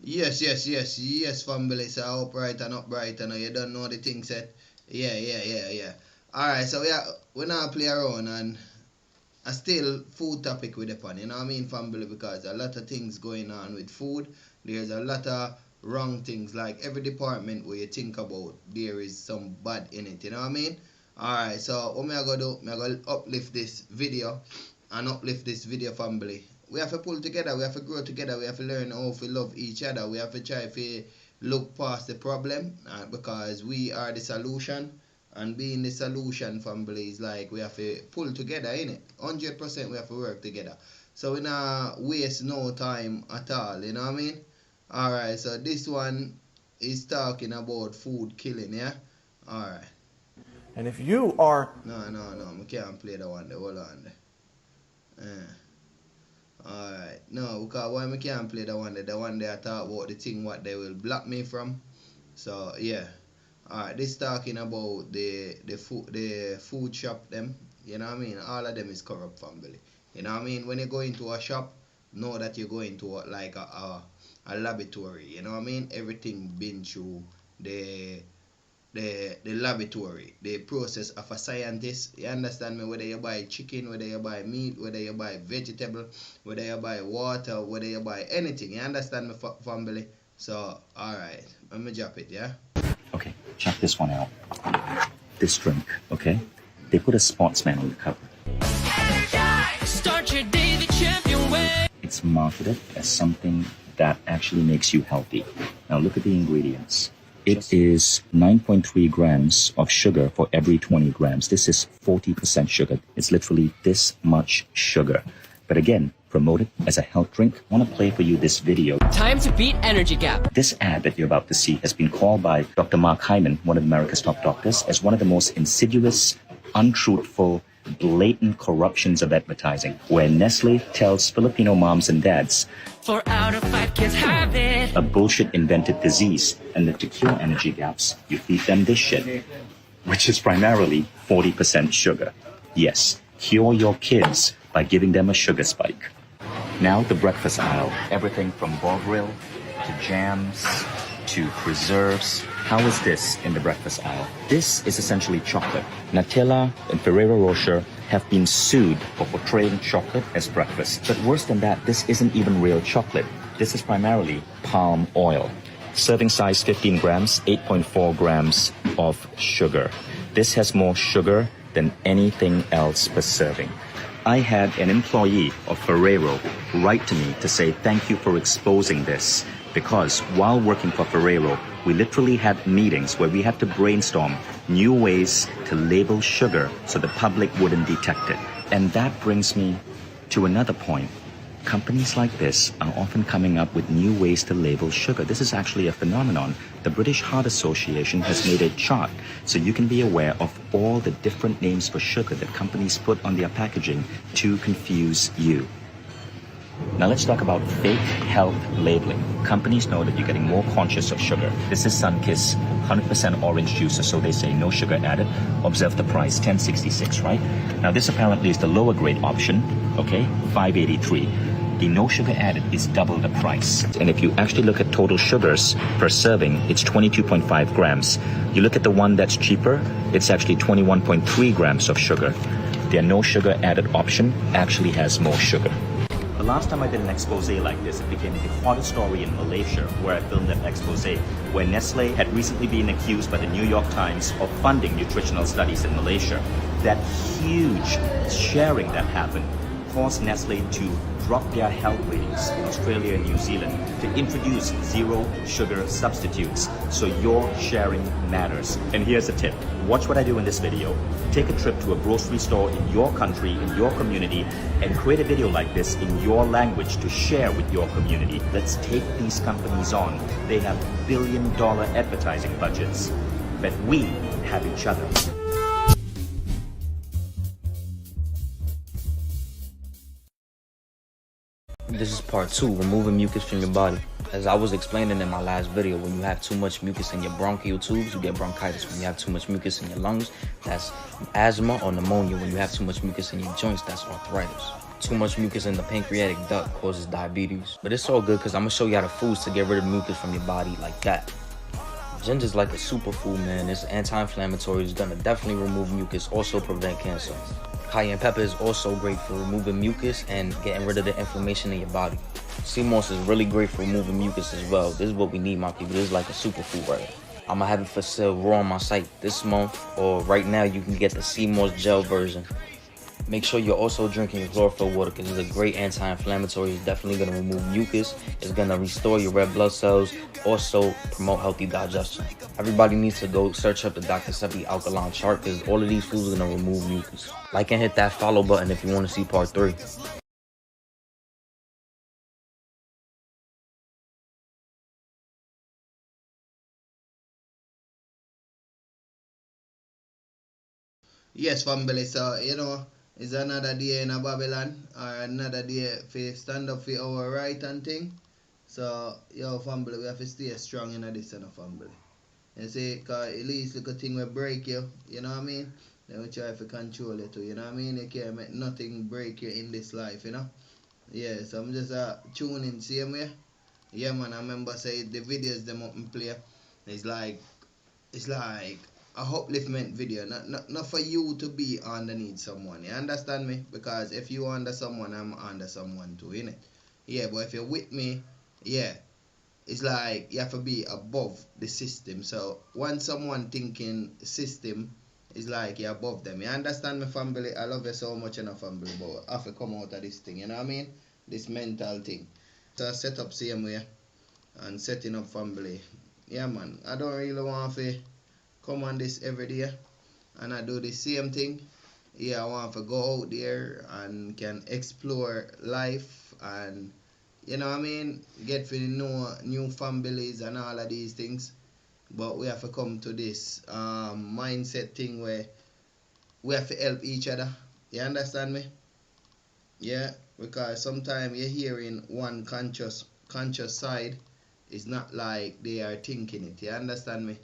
Yes, family. So upright and upright, and you don't know the thing set. Yeah. Alright, so we now play around and I still food topic with the pan, you know what I mean, family, because a lot of things going on with food. There's a lot of wrong things, like every department where you think about, there is some bad in it, you know what I mean? Alright, so what I gonna do, I gonna uplift this video family. We have to pull together, we have to grow together, we have to learn how to love each other, we have to try to look past the problem, because we are the solution. And being the solution, family, is like we have to pull together, innit? 100% we have to work together. So we not waste no time at all, you know what I mean? Alright, so this one is talking about food killing, yeah? Alright. And if you are... No, I can't play the one there, hold on there. Alright, no, because why I can't play the one there I talk about the thing what they will block me from. So, yeah. Alright, this talking about the food shop them, you know what I mean? All of them is corrupt, family. You know what I mean? When you go into a shop, know that you're going to like a laboratory, you know what I mean? Everything been through the laboratory, the process of a scientist. You understand me? Whether you buy chicken, whether you buy meat, whether you buy vegetable, whether you buy water, whether you buy anything. You understand me, family? So, alright, let me drop it, yeah? Okay, check this one out. This drink, okay? They put a sportsman on the cover. Start your day the champion way. It's marketed as something that actually makes you healthy. Now look at the ingredients. It is 9.3 grams of sugar for every 20 grams. This is 40% sugar. It's literally this much sugar. But again, promoted as a health drink. I want to play for you this video. Time to beat energy gap. This ad that you're about to see has been called by Dr. Mark Hyman, one of America's top doctors, as one of the most insidious, untruthful, blatant corruptions of advertising, where Nestle tells Filipino moms and dads 4 out of 5 kids have it. A bullshit invented disease, and that to cure energy gaps, you feed them this shit, which is primarily 40% sugar. Yes, cure your kids by giving them a sugar spike. Now the breakfast aisle, everything from Bovril to jams to preserves. How is this in the breakfast aisle? This is essentially chocolate. Nutella and Ferrero Rocher have been sued for portraying chocolate as breakfast. But worse than that, this isn't even real chocolate. This is primarily palm oil. Serving size 15 grams, 8.4 grams of sugar. This has more sugar than anything else per serving. I had an employee of Ferrero write to me to say thank you for exposing this, because while working for Ferrero, we literally had meetings where we had to brainstorm new ways to label sugar so the public wouldn't detect it. And that brings me to another point. Companies like this are often coming up with new ways to label sugar. This is actually a phenomenon. The British Heart Association has made a chart so you can be aware of all the different names for sugar that companies put on their packaging to confuse you. Now let's talk about fake health labeling. Companies know that you're getting more conscious of sugar. This is Sunkist 100% orange juice, so they say no sugar added. Observe the price, $10.66, right? Now this apparently is the lower grade option, okay, $5.83. The no sugar added is double the price. And if you actually look at total sugars per serving, it's 22.5 grams. You look at the one that's cheaper, it's actually 21.3 grams of sugar. Their no sugar added option actually has more sugar. The last time I did an expose like this, it became the hottest story in Malaysia, where I filmed an expose where Nestle had recently been accused by the New York Times of funding nutritional studies in Malaysia. That huge sharing that happened caused Nestle to drop their health ratings in Australia and New Zealand to introduce zero sugar substitutes. So your sharing matters. And here's a tip. Watch what I do in this video. Take a trip to a grocery store in your country, in your community, and create a video like this in your language to share with your community. Let's take these companies on. They have billion-dollar advertising budgets, but we have each other. This is part 2, removing mucus from your body. As I was explaining in my last video, when you have too much mucus in your bronchial tubes, you get bronchitis. When you have too much mucus in your lungs, that's asthma or pneumonia. When you have too much mucus in your joints, that's arthritis. Too much mucus in the pancreatic duct causes diabetes. But it's all good because I'm going to show you how the foods to get rid of mucus from your body like that. Ginger's like a superfood, man. It's anti-inflammatory. It's going to definitely remove mucus, also prevent cancer. Cayenne pepper is also great for removing mucus and getting rid of the inflammation in your body. Sea moss is really great for removing mucus as well. This is what we need, my people. This is like a superfood right here. I'm going to have it for sale raw on my site this month, or right now you can get the sea moss gel version. Make sure you're also drinking your chlorophyll water because it's a great anti-inflammatory. It's definitely going to remove mucus. It's going to restore your red blood cells. Also promote healthy digestion. Everybody needs to go search up the Dr. Seppi alkaline chart because all of these foods are going to remove mucus. Like and hit that follow button if you want to see part 3. Yes, family. So, it's another day in a Babylon, or another day for stand up for our right and thing. So, family, we have to stay strong in this family. You see, because at least little thing will break you, you know what I mean? Then we try to control it too, you know what I mean? You can't make nothing break you in this life, Yeah, so I'm just tuning same way. Yeah, man, I remember say the videos them up and play. It's like a upliftment video, not for you to be underneath someone. You understand me? Because if you under someone, I'm under someone too, innit? Yeah, but if you're with me, yeah, it's like you have to be above the system. So once someone thinking system, it's like you're above them. You understand me, family? I love you so much in a family, but I have to come out of this thing, you know what I mean? This mental thing. So I set up same way and setting up family. Yeah, man, I don't really want to come on this every day and I do the same thing. Yeah, I want to go out there and can explore life and, you know what I mean, get to know new families and all of these things. But we have to come to this mindset thing where we have to help each other. You understand me? Yeah, because sometimes you're hearing one conscious side, it's not like they are thinking it. You understand me?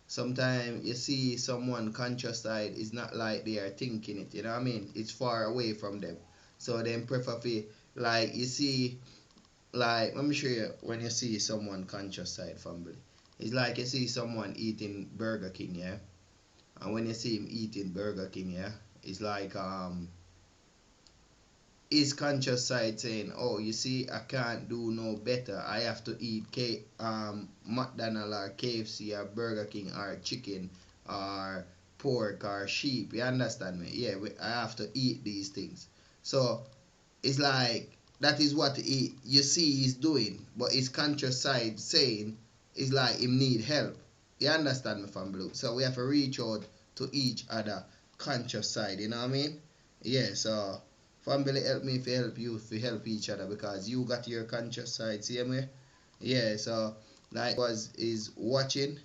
Sometimes you see someone conscious side, it's not like they are thinking it. You know what I mean? It's far away from them. So then prefer to, like, you see, like, let me show you when you see someone conscious side family. It's like you see someone eating Burger King, yeah? And when you see him eating Burger King, yeah, it's like his conscious side saying, oh, you see, I can't do no better. I have to eat McDonald's or KFC or Burger King or chicken or pork or sheep. You understand me? Yeah, I have to eat these things. So it's like that is what you see he's doing, but his conscious side saying is like him need help. You understand me, family? So we have to reach out to each other conscious side, you know what I mean? Yeah, so family help me if help you if help each other because you got your conscious side, same way. Yeah, so like was is watching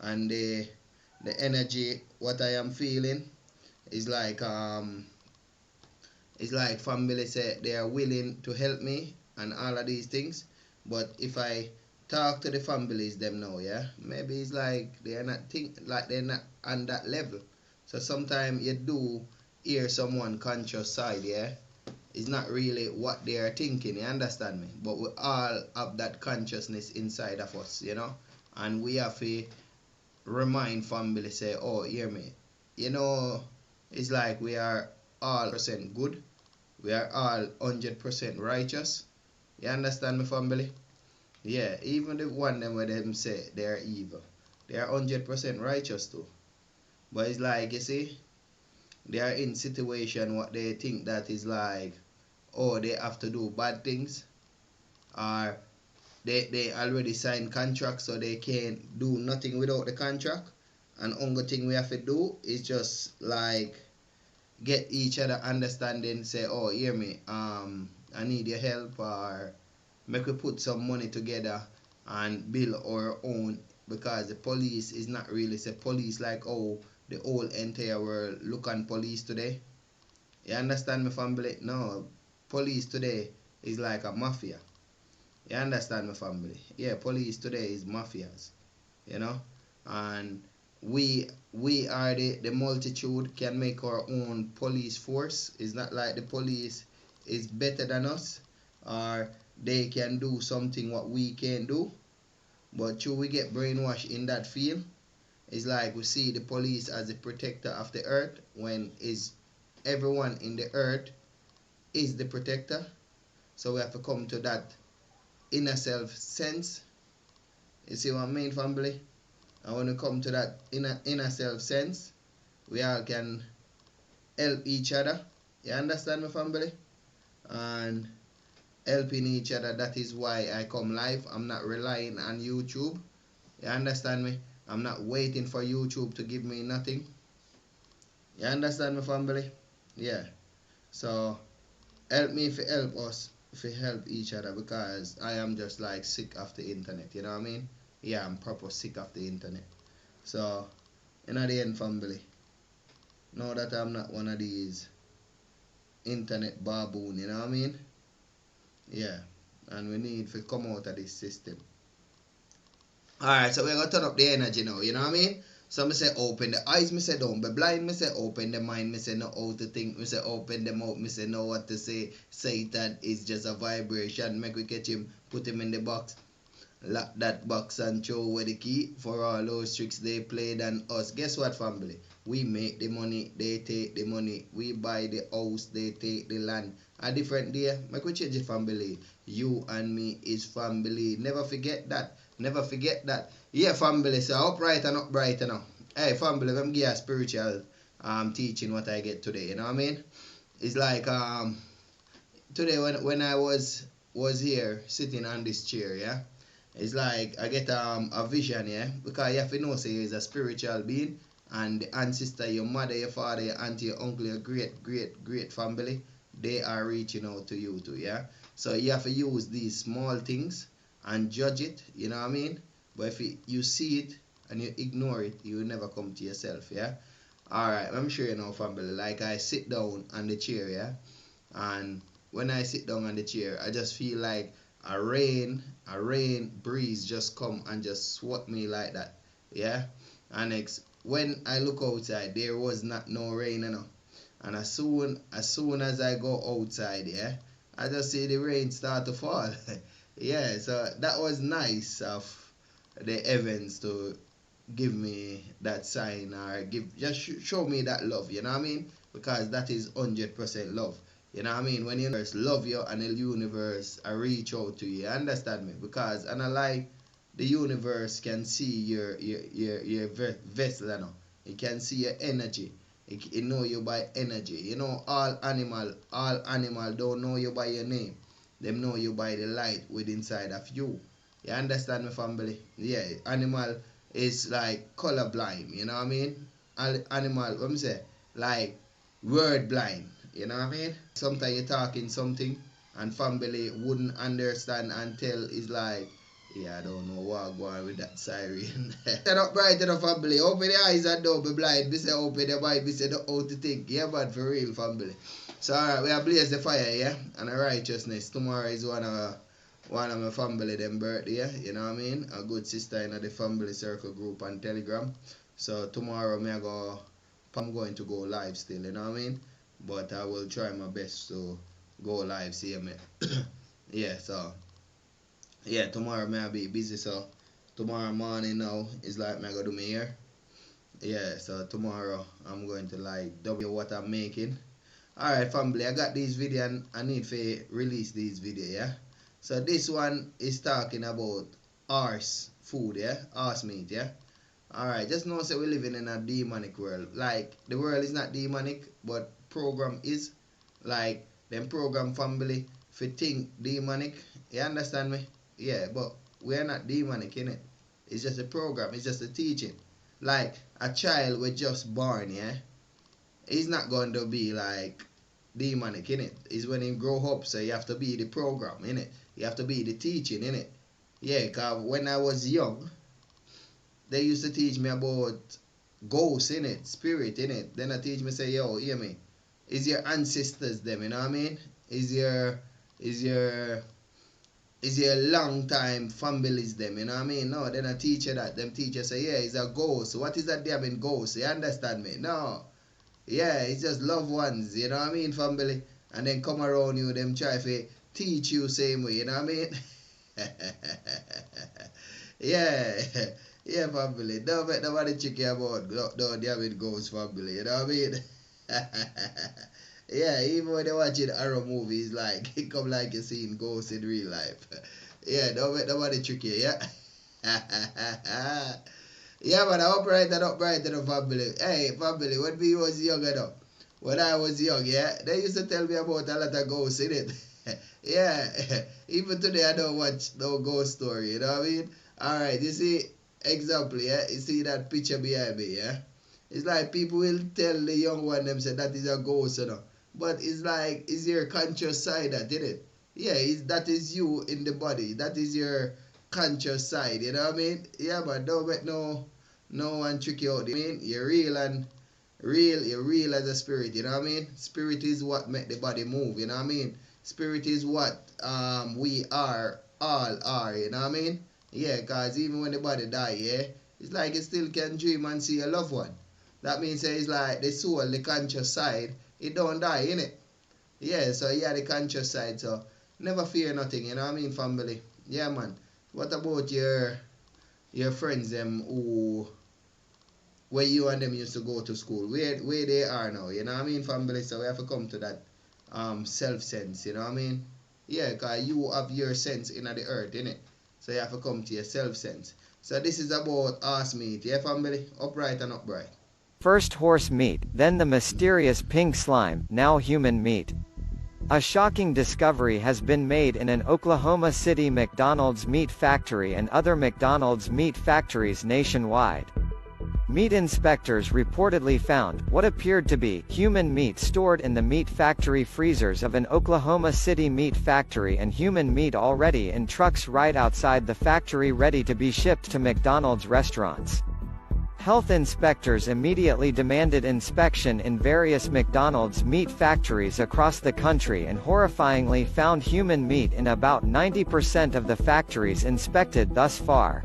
and the energy what I am feeling is like it's like family say they are willing to help me and all of these things. But if I talk to the families them now, yeah, maybe it's like they're not they're not on that level. So sometimes you do hear someone conscious side, yeah. It's not really what they are thinking, you understand me? But we all have that consciousness inside of us, and we have to remind family say, oh, hear me, it's like we are all percent good, we are all 100% righteous. You understand me, family? Yeah, even the one them where them say they are evil, they are 100% righteous too. But it's like, you see, they are in situation what they think that is like, oh, they have to do bad things, or they already signed contract so they can't do nothing without the contract, and only thing we have to do is just like get each other understanding, say, oh, hear me, I need your help, or make we put some money together and build our own, because the police is not really say police like oh the whole entire world look on police today. You understand me, family? No, police today is like a mafia. You understand me, family? Yeah, police today is mafias, and we are the multitude can make our own police force. It's not like the police is better than us, or they can do something what we can't do. But true, we get brainwashed in that field. It's like we see the police as the protector of the earth, when is everyone in the earth is the protector. So we have to come to that inner self sense. You see what I mean, family? And when we come to that inner self sense, we all can help each other. You understand me, family? And helping each other, that is why I come live. I'm not relying on YouTube. You understand me? I'm not waiting for YouTube to give me nothing. You understand me, family? Yeah. So help me if you help us, if you help each other, because I am just like sick of the internet. You know what I mean? Yeah, I'm proper sick of the internet. So in the end, family, know that I'm not one of these internet baboon. You know what I mean? Yeah. And we need to come out of this system. Alright, so we're gonna turn up the energy now, you know what I mean? So me say open the eyes, me say don't be blind, me say open the mind, me say know how to think, me say open the mouth, me say know what to say. Satan is just a vibration. Make we catch him, put him in the box, lock that box and throw away the key for all those tricks they played on us. Guess what, family? We make the money, they take the money. We buy the house, they take the land. A different day, make we change the family. You and me is family. Never forget that. Never forget that. Yeah, family, so upright and upright now. Hey, family, let me give you a spiritual teaching what I get today, you know what I mean? It's like today when I was here sitting on this chair, yeah? It's like I get a vision, yeah? Because you have to know, say you're a spiritual being, and the ancestor, your mother, your father, your auntie, your uncle, your great family, they are reaching out to you too, yeah? So you have to use these small things and judge it, you know what I mean? But if you see it and you ignore it, you will never come to yourself, yeah? Alright, I'm sure you know, family, like I sit down on the chair, yeah? And when I sit down on the chair, I just feel like a rain breeze just come and just swat me like that, yeah? And next, when I look outside, there was not no rain, you know? And as soon as I go outside, yeah, I just see the rain start to fall. Yeah, so that was nice of the heavens to give me that sign, or show me that love, you know what I mean? Because that is 100% love. You know what I mean? When the universe love you and the universe reach out to you, you understand me? Because and I like the universe can see your vessel, you know. It can see your energy. It know you by energy. You know, all animal don't know you by your name. Them know you by the light within inside of you. You understand me, family? Yeah, animal is like color blind, you know what I mean? Animal, what me say? Like word blind, you know what I mean? Sometimes you're talking something and family wouldn't understand until it's like, yeah, I don't know what going on with that siren. Turn up bright enough, family. Open the eyes and don't be blind. We say open the mind, we say know how to think. Yeah, but for real, family. So alright, we have blaze the fire, yeah? And the righteousness. Tomorrow is one of my family them birthday, you know what I mean? A good sister in the family circle group on Telegram. So tomorrow I'm going to go live still, you know what I mean? But I will try my best to go live, see me. Yeah, so yeah, tomorrow I'll be busy, so tomorrow morning now is like I go do my hair. Yeah, so tomorrow I'm going to like double what I'm making. Alright, family, I got this video and I need to release this video, yeah? So this one is talking about horse food, yeah? Horse meat, yeah? Alright, just know that we're living in a demonic world. Like, the world is not demonic, but program is. Like, them program family if you think demonic. You understand me? Yeah, but we're not demonic, innit? It's just a program, it's just a teaching. Like, a child was just born, yeah? He's not going to be like demonic, innit? It's when he grow up, so you have to be the program, innit? You have to be the teaching, innit? Yeah, because when I was young, they used to teach me about ghosts, innit? Spirit, innit? Then I teach me, say, yo, hear me? Is your ancestors them, you know what I mean? Is your long time families them, you know what I mean? No, then I teach you that. Them teachers say, yeah, it's a ghost. What is that damn ghost? You understand me? No. Yeah, it's just loved ones, you know what I mean, family? and then come around you, them try to teach you same way, you know what I mean? Yeah, yeah, family. Don't make nobody trick you about don't damn it ghost family, you know what I mean? Yeah, even when they watching horror movies, like it come like you seeing ghosts in real life. Yeah, don't make nobody trick you, yeah. Yeah, man, I upright and upright in the family. Hey, family, when we was younger though, when I was young, yeah, they used to tell me about a lot of ghosts in it. Yeah, even today I don't watch no ghost story, you know what I mean? Alright, you see, example, yeah, you see that picture behind me, yeah? It's like people will tell the young one them say that is a ghost, you know. But it's like, it's your conscious side that did it. Yeah, that is you in the body. That is your conscious side, you know what I mean? Yeah, but don't let no one trick you out. I mean, you're real as a spirit, you know what I mean? Spirit is what make the body move, you know what I mean? Spirit is what we are, all are, you know what I mean? Yeah, because even when the body die, yeah, it's like you still can dream and see a loved one. That means it's like the soul, the conscious side, it don't die, innit? Yeah, so yeah, the conscious side, so never fear nothing, you know what I mean, family? Yeah, man. What about your friends, them, where you and them used to go to school? Where they are now, you know what I mean, family? So we have to come to that self-sense, you know what I mean? Yeah, because you have your sense in the earth, innit? So you have to come to your self-sense. So this is about horse meat, yeah, family? Upright and upright. First horse meat, then the mysterious pink slime, now human meat. A shocking discovery has been made in an Oklahoma City McDonald's meat factory and other McDonald's meat factories nationwide. Meat inspectors reportedly found what appeared to be human meat stored in the meat factory freezers of an Oklahoma City meat factory and human meat already in trucks right outside the factory ready to be shipped to McDonald's restaurants. Health inspectors immediately demanded inspection in various McDonald's meat factories across the country and horrifyingly found human meat in about 90% of the factories inspected thus far.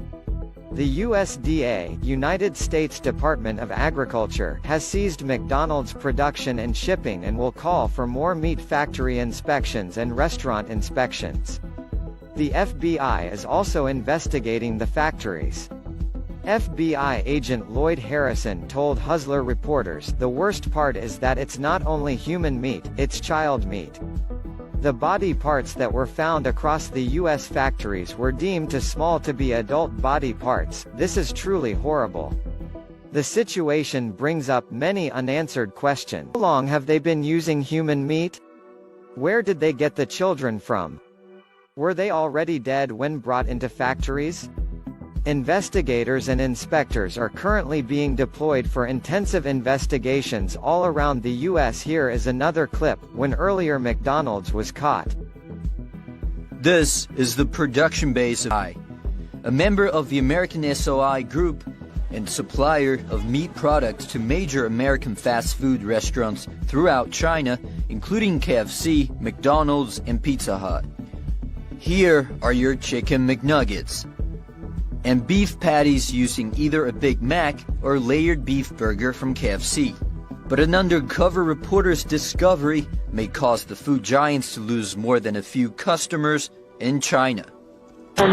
The USDA, United States Department of Agriculture, has seized McDonald's production and shipping and will call for more meat factory inspections and restaurant inspections. The FBI is also investigating the factories. FBI agent Lloyd Harrison told Hustler reporters, "The worst part is that it's not only human meat, it's child meat." The body parts that were found across the U.S. factories were deemed too small to be adult body parts. This is truly horrible. The situation brings up many unanswered questions. How long have they been using human meat? Where did they get the children from? Were they already dead when brought into factories? Investigators and inspectors are currently being deployed for intensive investigations all around the U.S. Here is another clip, when earlier McDonald's was caught. This is the production base of I, a member of the American SOI Group and supplier of meat products to major American fast food restaurants throughout China, including KFC, McDonald's, and Pizza Hut. Here are your chicken McNuggets and beef patties using either a Big Mac or layered beef burger from KFC. But an undercover reporter's discovery may cause the food giants to lose more than a few customers in China. Beef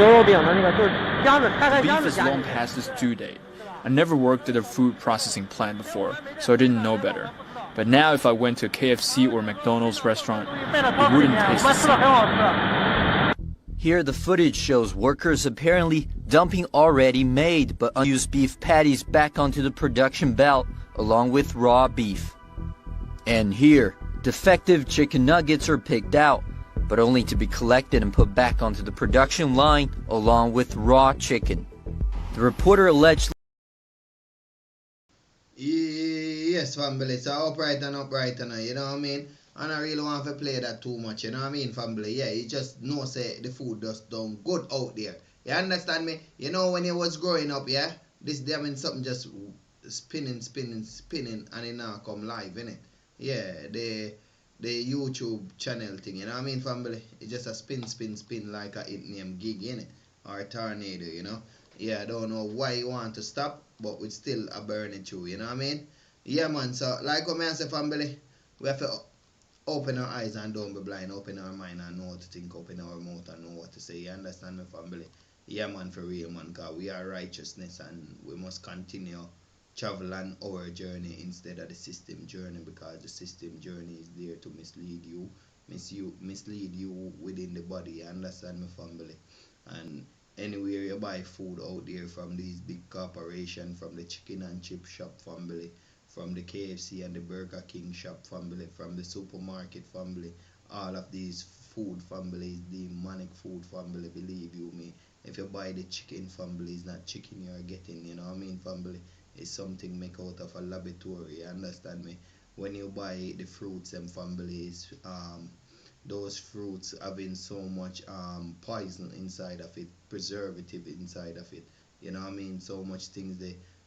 is long past its due date. I never worked at a food processing plant before, so I didn't know better. But now if I went to a KFC or McDonald's restaurant, it wouldn't taste the same. Here the footage shows workers apparently dumping already made but unused beef patties back onto the production belt along with raw beef. And here, defective chicken nuggets are picked out, but only to be collected and put back onto the production line along with raw chicken. The reporter allegedly... Yes, family, so upright and you know what I mean? And I really want to play that too much, you know what I mean, family? Yeah, you just know, say, the food just done good out there. You understand me? You know, when you was growing up, yeah, this damn mean something just spinning, and it now come live, innit? Yeah, the YouTube channel thing, you know what I mean, family? It's just a spin like a it name gig, innit? Or a tornado, you know? Yeah, I don't know why you want to stop, but it's still a burning through, you know what I mean? Yeah, man, so like what I say, family, we have to open our eyes and don't be blind, open our mind and know what to think, open our mouth and know what to say. You understand me, family? Yeah, man, for real, man, because we are righteousness and we must continue travel on our journey instead of the system journey, because the system journey is there to mislead you, mislead you within the body. You understand me, family? And anywhere you buy food out there from these big corporations, from the chicken and chip shop, family, from the KFC and the Burger King shop, family, from the supermarket, family, all of these food, family, is demonic food, family, believe you me. If you buy the chicken, family, it's not chicken you're getting, you know what I mean, family? It's something made out of a laboratory, you understand me? When you buy the fruits and families, those fruits having so much poison inside of it, preservative inside of it, you know what I mean? So much things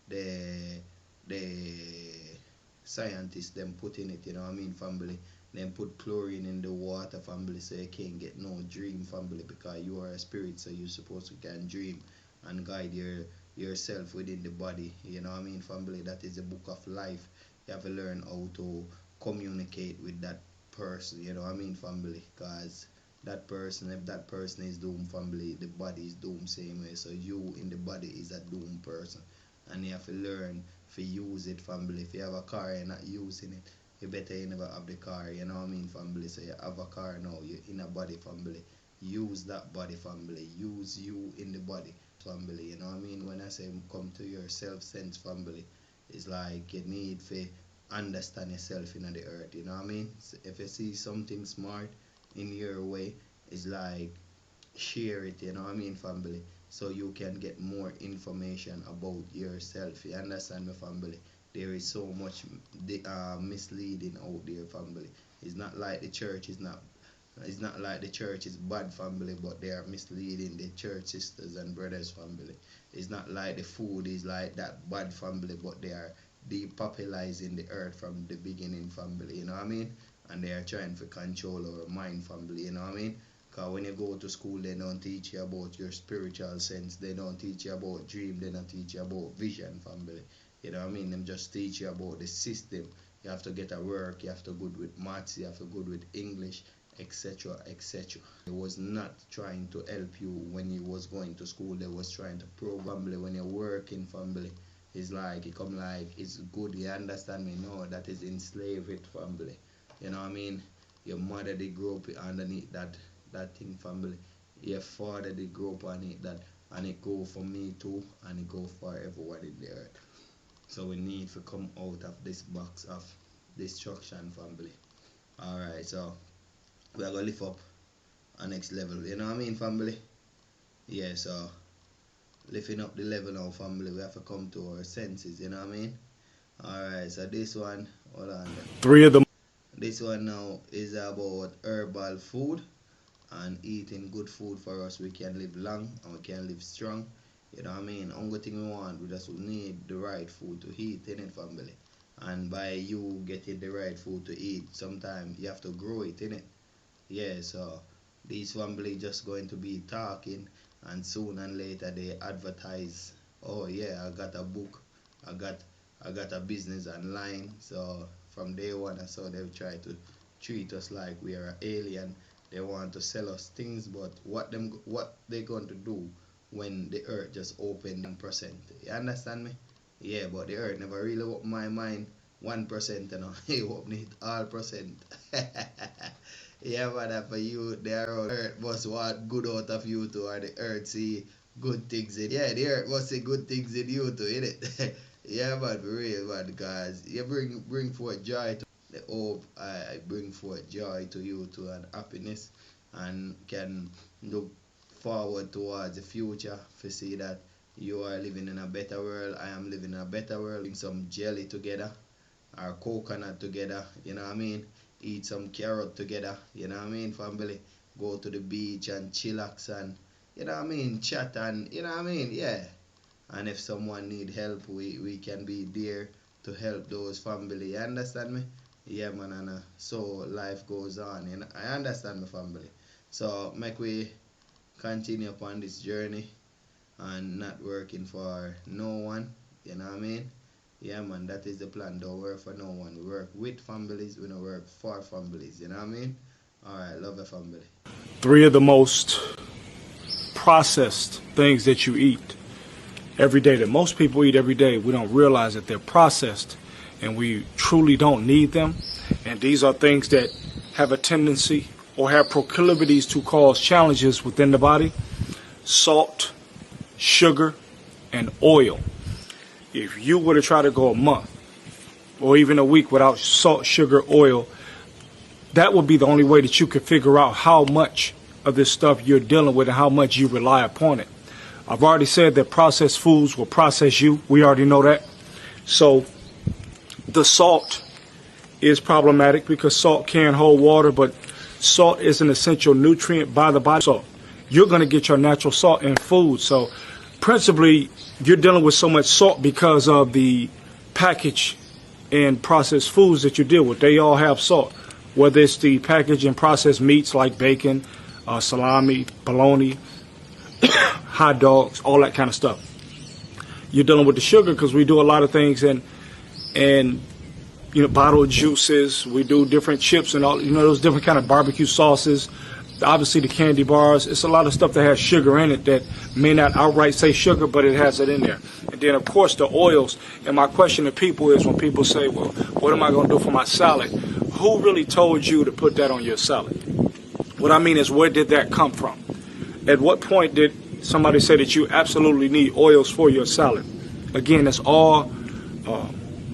they scientists them put in it, you know what I mean, family? Then put chlorine in the water, family, so you can't get no dream, family, because you are a spirit, so you're supposed to can dream and guide yourself within the body, you know what I mean, family? That is the book of life. You have to learn how to communicate with that person, you know what I mean, family? Because that person, if that person is doomed, family, the body is doomed same way. So you in the body is a doomed person, and you have to learn to use it, family. If you have a car and not using it, you better you never have the car, you know what I mean, family? So you have a car now, you're in a body, family. Use that body, family. Use you in the body, family, you know what I mean? When I say come to your self-sense, family, it's like you need to understand yourself in the earth, you know what I mean? So if you see something smart in your way, it's like share it, you know what I mean, family, so you can get more information about yourself. You understand me, family? There is so much misleading out there, family. It's not like the church is not, it's not like the church is bad, family, but they are misleading the church sisters and brothers, family. It's not like the food is like that bad, family, but they are depopulating the earth from the beginning, family, you know what I mean? And they are trying to control our mind, family, you know what I mean? Because when you go to school, they don't teach you about your spiritual sense. They don't teach you about dream. They don't teach you about vision, family. You know what I mean? Them just teach you about the system. You have to get a work. You have to good with maths. You have to good with English, etc., etc. They was not trying to help you when you was going to school. They was trying to program you when you're working, family. It's like, it come like, it's good. You understand me? No, that is enslaved, family. You know what I mean? Your mother, they grew up underneath that thing, family. Your father, they grow up on it, that, and it go for me too, and it go for everyone in the earth. So we need to come out of this box of destruction, family. Alright, so we are gonna lift up our next level, you know what I mean, family? Yeah, so lifting up the level now, family, we have to come to our senses, you know what I mean? Alright, so this one, hold on. This one now is about herbal food and eating good food for us. We can live long and we can live strong. You know what I mean? Only thing we want, we just need the right food to eat in it, family. And by you getting the right food to eat, sometimes you have to grow it in it. Yeah, so these family just going to be talking, and soon and later they advertise, oh yeah, I got a book, I got a business online. So from day one, I saw they try to treat us like we are an alien. They want to sell us things, but what they going to do when the earth just opened 1%? You understand me? Yeah, but the earth never really opened my mind 1%, you know. It opened it all percent. Yeah, but for you, the earth must want good out of you too, or the earth see good things in. Yeah, the earth must see good things in you too, innit? Yeah, but for real, man, because you bring forth joy to the hope. I bring forth joy to you too, and happiness, and can look forward towards the future to see that you are living in a better world. I am living in a better world. Bring some jelly together, or coconut together, you know what I mean? Eat some carrot together, you know what I mean, family? Go to the beach and chillax and, you know what I mean, chat and, you know what I mean, yeah. And if someone need help, we can be there to help those family, you understand me? Yeah, man, and so life goes on, you know? I understand my family. So make we continue upon this journey and not working for no one, you know what I mean? Yeah, man, that is the plan. Don't work for no one. We work with families, we don't work for families. You know what I mean? All right, love your family. 3 of the most processed things that you eat every day, that most people eat every day, we don't realize that they're processed and we truly don't need them. And these are things that have a tendency or have proclivities to cause challenges within the body: salt, sugar, and oil. If you were to try to go a month or even a week without salt, sugar, oil, that would be the only way that you could figure out how much of this stuff you're dealing with and how much you rely upon it. I've already said that processed foods will process you. We already know that. So the salt is problematic because salt can hold water, but salt is an essential nutrient by the body. So you're going to get your natural salt in food. So principally, you're dealing with so much salt because of the package and processed foods that you deal with. They all have salt, whether it's the packaged and processed meats like bacon, salami, bologna, hot dogs, all that kind of stuff. You're dealing with the sugar because we do a lot of things and bottled juices. We do different chips and all, those different kind of barbecue sauces. Obviously the candy bars. It's a lot of stuff that has sugar in it that may not outright say sugar, but it has it in there. And then of course the oils. And my question to people is, when people say, well, what am I going to do for my salad? Who really told you to put that on your salad? What I mean is, where did that come from? At what point did somebody say that you absolutely need oils for your salad? Again, it's all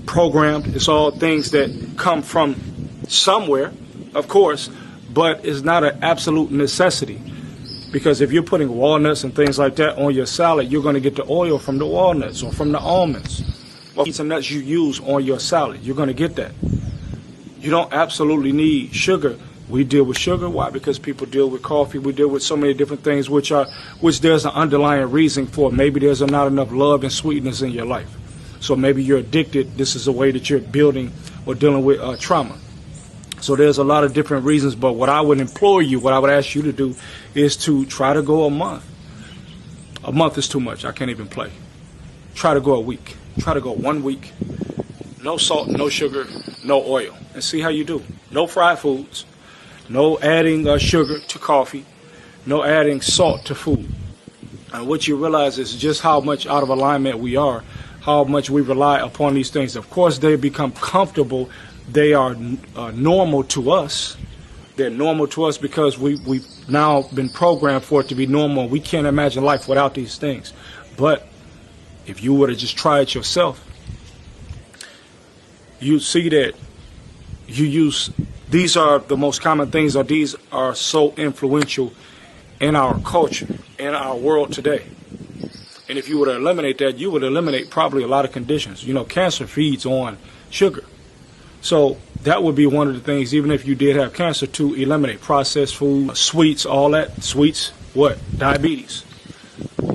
programmed. It's all things that come from somewhere, of course, but it's not an absolute necessity. Because if you're putting walnuts and things like that on your salad, you're going to get the oil from the walnuts or from the almonds or some nuts you use on your salad. You're going to get that. You don't absolutely need sugar. We deal with sugar. Why? Because people deal with coffee. We deal with so many different things which there's an underlying reason for. Maybe there's not enough love and sweetness in your life. So maybe you're addicted. This is a way that you're building or dealing with trauma. So there's a lot of different reasons. But what I would implore you, what I would ask you to do is to try to go a month. A month is too much. I can't even play. Try to go a week. Try to go 1 week. No salt, no sugar, no oil. And see how you do. No fried foods. No adding sugar to coffee. No adding salt to food. And what you realize is just how much out of alignment we are, how much we rely upon these things. Of course, they become comfortable. They are normal to us. They're normal to us because we've now been programmed for it to be normal. We can't imagine life without these things. But if you were to just try it yourself, you see that these are the most common things, or these are so influential in our culture, in our world today. And if you were to eliminate that, you would eliminate probably a lot of conditions. Cancer feeds on sugar. So that would be one of the things, even if you did have cancer, to eliminate processed food, sweets, all that. Sweets, what? Diabetes.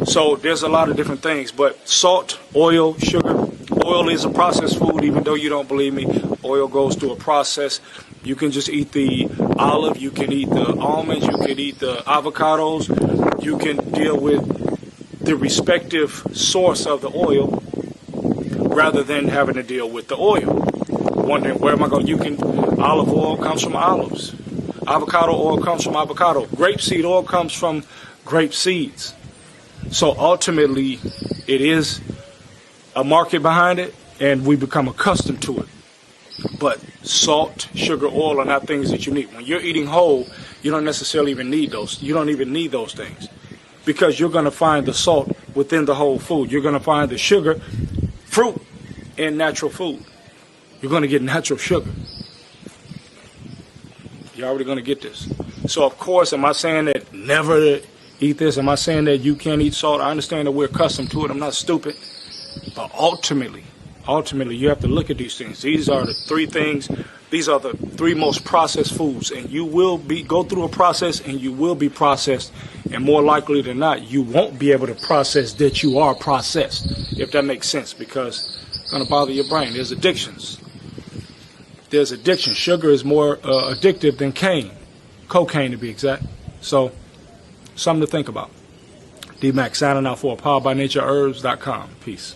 So there's a lot of different things, but salt, oil, sugar. Oil is a processed food, even though you don't believe me. Oil goes through a process. You can just eat the olive, you can eat the almonds, you can eat the avocados. You can deal with the respective source of the oil rather than having to deal with the oil. Wondering, where am I going? Olive oil comes from olives. Avocado oil comes from avocado. Grapeseed oil comes from grape seeds. So ultimately, it is a market behind it, and we become accustomed to it. But salt, sugar, oil are not things that you need. When you're eating whole, you don't necessarily even need those. You don't even need those things, because you're going to find the salt within the whole food. You're going to find the sugar, fruit, and natural food. You're going to get natural sugar. You're already going to get this. So, of course, am I saying that never eat this? Am I saying that you can't eat salt? I understand that we're accustomed to it. I'm not stupid. But ultimately, you have to look at these things. These are the 3 things. These are the 3 most processed foods. And you will go through a process, and you will be processed. And more likely than not, you won't be able to process that you are processed, if that makes sense, because it's going to bother your brain. There's addictions. There's addiction. Sugar is more addictive than cocaine to be exact. So, something to think about. D-Mac signing out for PoweredByNatureHerbs.com. Peace.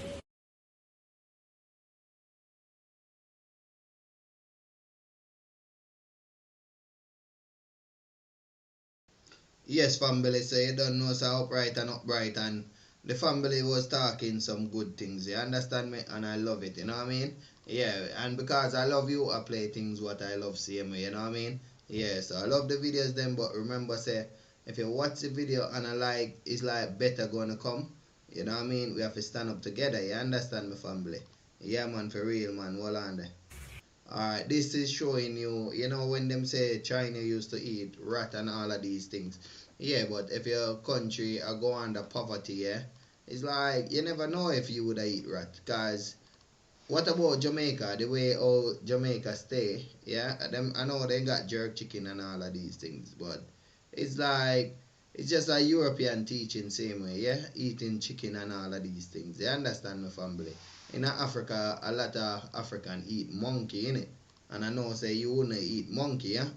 Yes, family, so you don't know so upright and upright, and the family was talking some good things, you understand me? And I love it, you know what I mean? Yeah, and because I love you, I play things what I love same way, you know what I mean? Yeah, so I love the videos then, but remember say, if you watch the video and I like, it's like better gonna come, you know what I mean? We have to stand up together, you understand me, family? Yeah, man, for real, man, hold on there. Alright, this is showing you, you know, when them say China used to eat rat and all of these things. Yeah, but if your country are go under poverty, yeah, it's like you never know if you would eat rat. Cause what about Jamaica? The way how Jamaica stay, yeah, them I know they got jerk chicken and all of these things, but it's like it's just a European teaching same way, yeah, eating chicken and all of these things. You understand my family? In Africa, a lot of African eat monkey in it, and I know say you wouldn't eat monkey, yeah.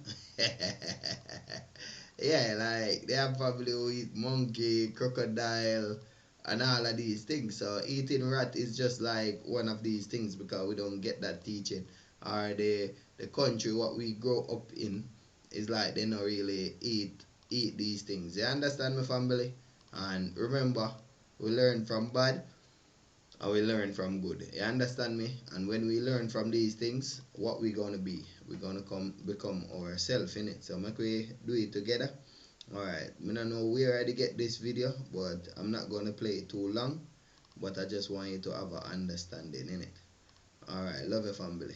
Yeah, like they have probably who eat monkey, crocodile, and all of these things. So eating rat is just like one of these things because we don't get that teaching. Or the country what we grow up in is like they don't really eat these things. You understand my family? And remember, we learn from bad and we learn from good. You understand me? And when we learn from these things, what we gonna be? We're gonna become ourselves in it. So make we do it together. Alright, I don't know where I get this video, but I'm not gonna play it too long. But I just want you to have an understanding in it. Alright, love your family.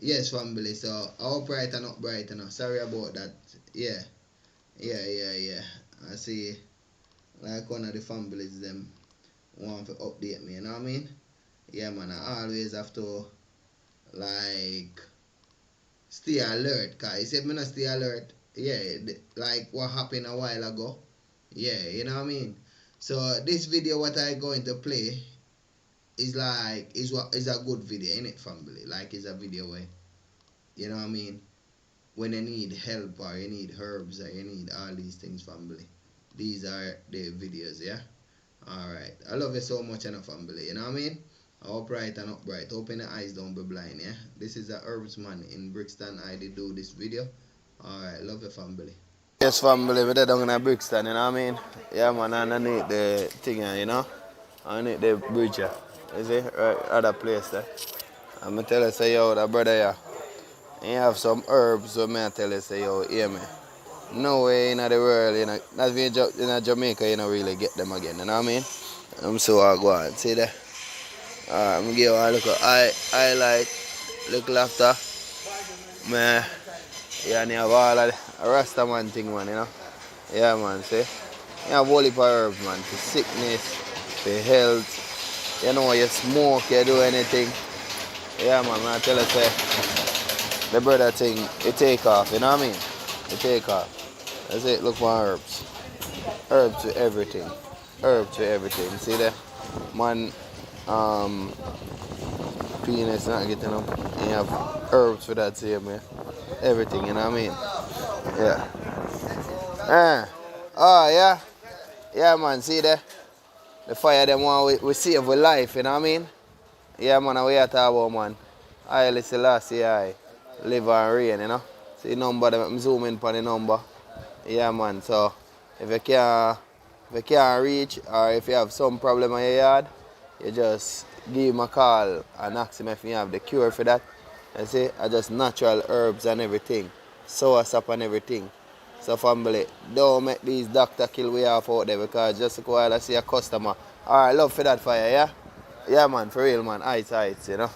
Yes, family. So upright and upright, you know. Sorry about that. Yeah. Yeah. I see like one of the families them want to update me, you know what I mean? Yeah man, I always have to like stay alert, cause if me not stay alert, yeah, like what happened a while ago. Yeah, you know what I mean? So this video what I going to play is like is a good video, innit family? Like it's a video where you know what I mean? When you need help or you need herbs or you need all these things, family. These are the videos, yeah? Alright. I love you so much, and family, you know what I mean? Upright and upright. Open your eyes, don't be blind, yeah? This is a herbs man in Brixton. I did do this video. Alright, love your family. Yes, family, we're down in Brixton, you know what I mean? Yeah, man, underneath the thing, you know? Underneath the bridge, you see? Right, other place there. I'm going to tell you, say, yo, that brother, yeah. And you have some herbs, so I tell you, say, yo, hear me. No way in the world, you know, that's in Jamaica, you don't really get them again, you know what I mean? I'm so I go on, see there? Alright, I'm going to give you a look at highlight, look after, man, yeah, and you have all of the Rasta man thing, man, you know? Yeah, man, see? You have whole heap of herbs, man, for sickness, for health, you know, you smoke, you do anything. Yeah, man, I tell you, say, the brother thing, it take off, you know what I mean? It take off. That's it, look for herbs. Herbs to everything. Herbs to everything. See there? Man, penis not getting up. And you have herbs for that same, yeah. Everything, you know what I mean? Yeah. Oh, yeah. Yeah, man, see there? The fire them one we save with life, you know what I mean? Yeah, man, we are talking about, man. I listen last year, I live and rain, you know? See number, I'm zooming for the number. Yeah, man, so if you can't reach or if you have some problem in your yard, you just give him a call and ask him if you have the cure for that. You see, I just natural herbs and everything, soursop and everything. So family, don't make these doctor kill we off out there because just a while I see a customer. Alright, love for that fire, yeah? Yeah, man, for real, man, heights, you know?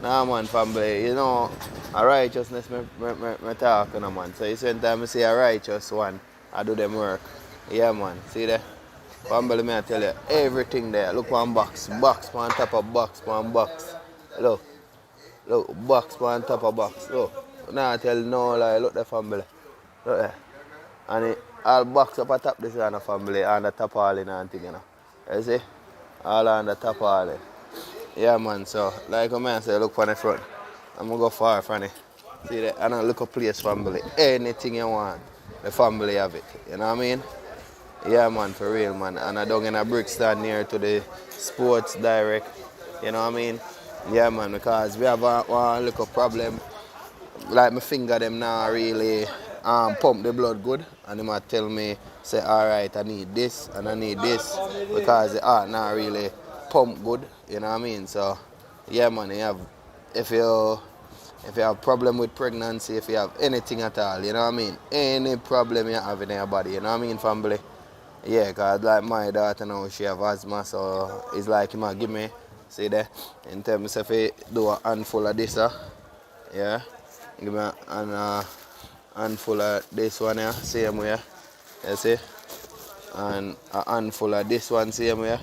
Nah, man, family, you know, a righteousness me talk, you know, man. So you spend time I say a righteous one, I do them work. Yeah, man, see there? Family, me I tell you, everything there. Look one box on top of box, one box. Look, box on top of box. Look, now I tell you no lie, look the family. Look there. And it all box up on top this on the family, on the top all in and thing, you know. You see? All on the top all in. Yeah, man, so like a man say, look from the front. I'm going to go far from it. See that? And I look a place, family. Anything you want, the family have it. You know what I mean? Yeah, man, for real, man. And I don't in a Brixton near to the Sports Direct. You know what I mean? Yeah, man, because we have one little problem. Like my finger them now really pump the blood good. And they might tell me, say, alright, I need this and I need this. Because the heart now really pump good, you know what I mean? So yeah, man, if you have problem with pregnancy, if you have anything at all, you know what I mean? Any problem you have in your body, you know what I mean, family? Yeah, cause like my daughter now, she have asthma, so it's like you might give me, see there, in terms of if you do a handful of this, yeah, give me a handful of this one here, same way, you see, and a handful of this one, same way.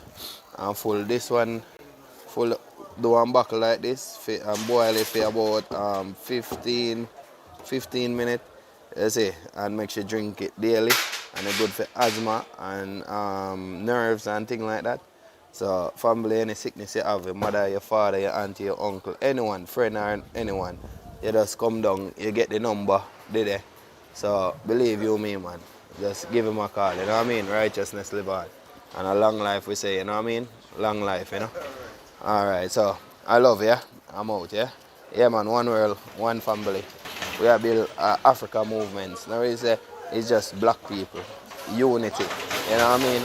And full this one, do one buckle like this and boil it for about 15 minutes, you see, and make sure you drink it daily. And it's good for asthma and nerves and things like that. So family, any sickness you have, your mother, your father, your auntie, your uncle, anyone, friend or anyone, you just come down, you get the number, did they? So believe you me, man, just give him a call, you know what I mean? Righteousness live on. And a long life we say, you know what I mean? Long life, you know? Alright, so I love you. I'm out, yeah? Yeah, man, one world, one family. We have built Africa movements. Now it's just black people. Unity. You know what I mean?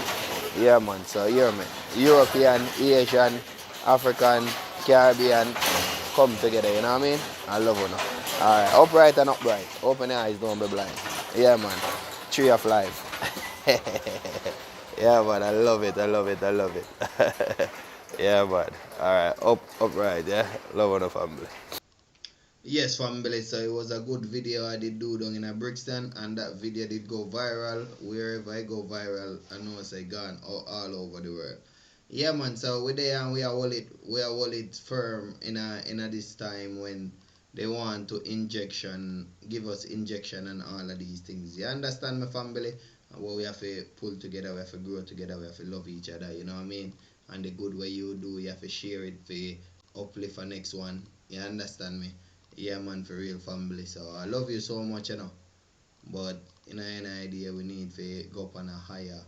Yeah, man, so hear me. European, Asian, African, Caribbean, come together, you know what I mean? I love you now. Alright, upright and upright. Open your eyes, don't be blind. Yeah, man. Tree of life. Yeah, man, I love it. Yeah, man. Alright, upright, yeah. Love on the family. Yes, family. So it was a good video I did do down in a Brixton, and that video did go viral. Wherever I go viral, I know it's gone all over the world. Yeah, man. So we there and we are hold it firm in a this time when they want to give us injection and all of these things. You understand, my family? And what we have to pull together, we have to grow together, we have to love each other. You know what I mean? And the good way you do, you have to share it for uplift for next one. You understand me? Yeah, man, for real family. So I love you so much, you know. But in an idea, we need to go up on a higher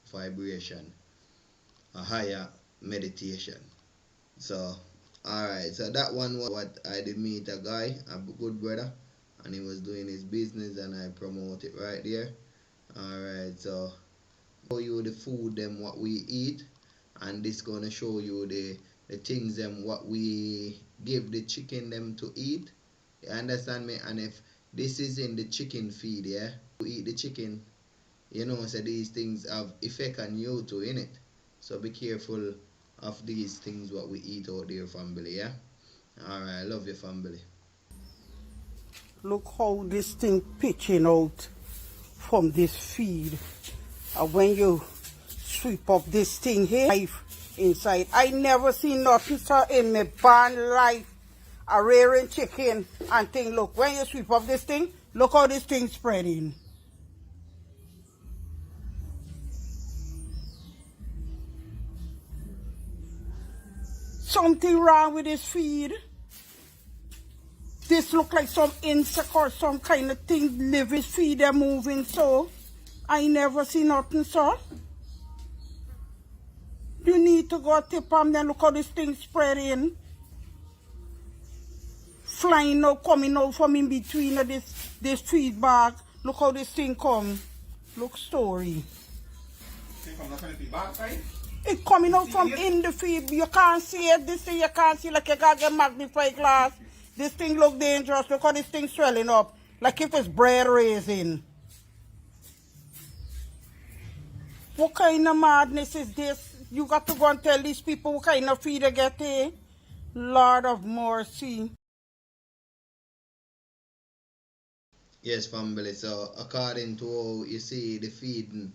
vibration, a higher meditation. So, alright, so that one was what I did meet a guy, a good brother, and he was doing his business, and I promote it right there. Alright, so show you the food them what we eat, and this gonna show you the things them what we give the chicken them to eat. You understand me? And if this is in the chicken feed, yeah, you eat the chicken, you know, so these things have effect on you too, innit? So be careful of these things what we eat out there, family, yeah? Alright, love your family. Look how this thing pitching out from this feed. And when you sweep up this thing here, life inside. I never seen nothing so in my barn life. A rearing chicken and thing. Look, when you sweep up this thing, look how this thing spreading. Something wrong with this feed. This look like some insect or some kind of thing living feed they're moving so. I never see nothing so. You need to go tip them, then look how this thing spreading. Flying out, coming out from in between of this feed bag. Look how this thing come. Look story. It coming out from in the feed. You can't see it. This thing you can't see like you gotta get magnifying glass. This thing look dangerous. Look how this thing swelling up. Like if it's bread raisin. What kind of madness is this? You got to go and tell these people what kind of feed they get here. Lord of mercy. Yes, family. So according to how you see the feeding,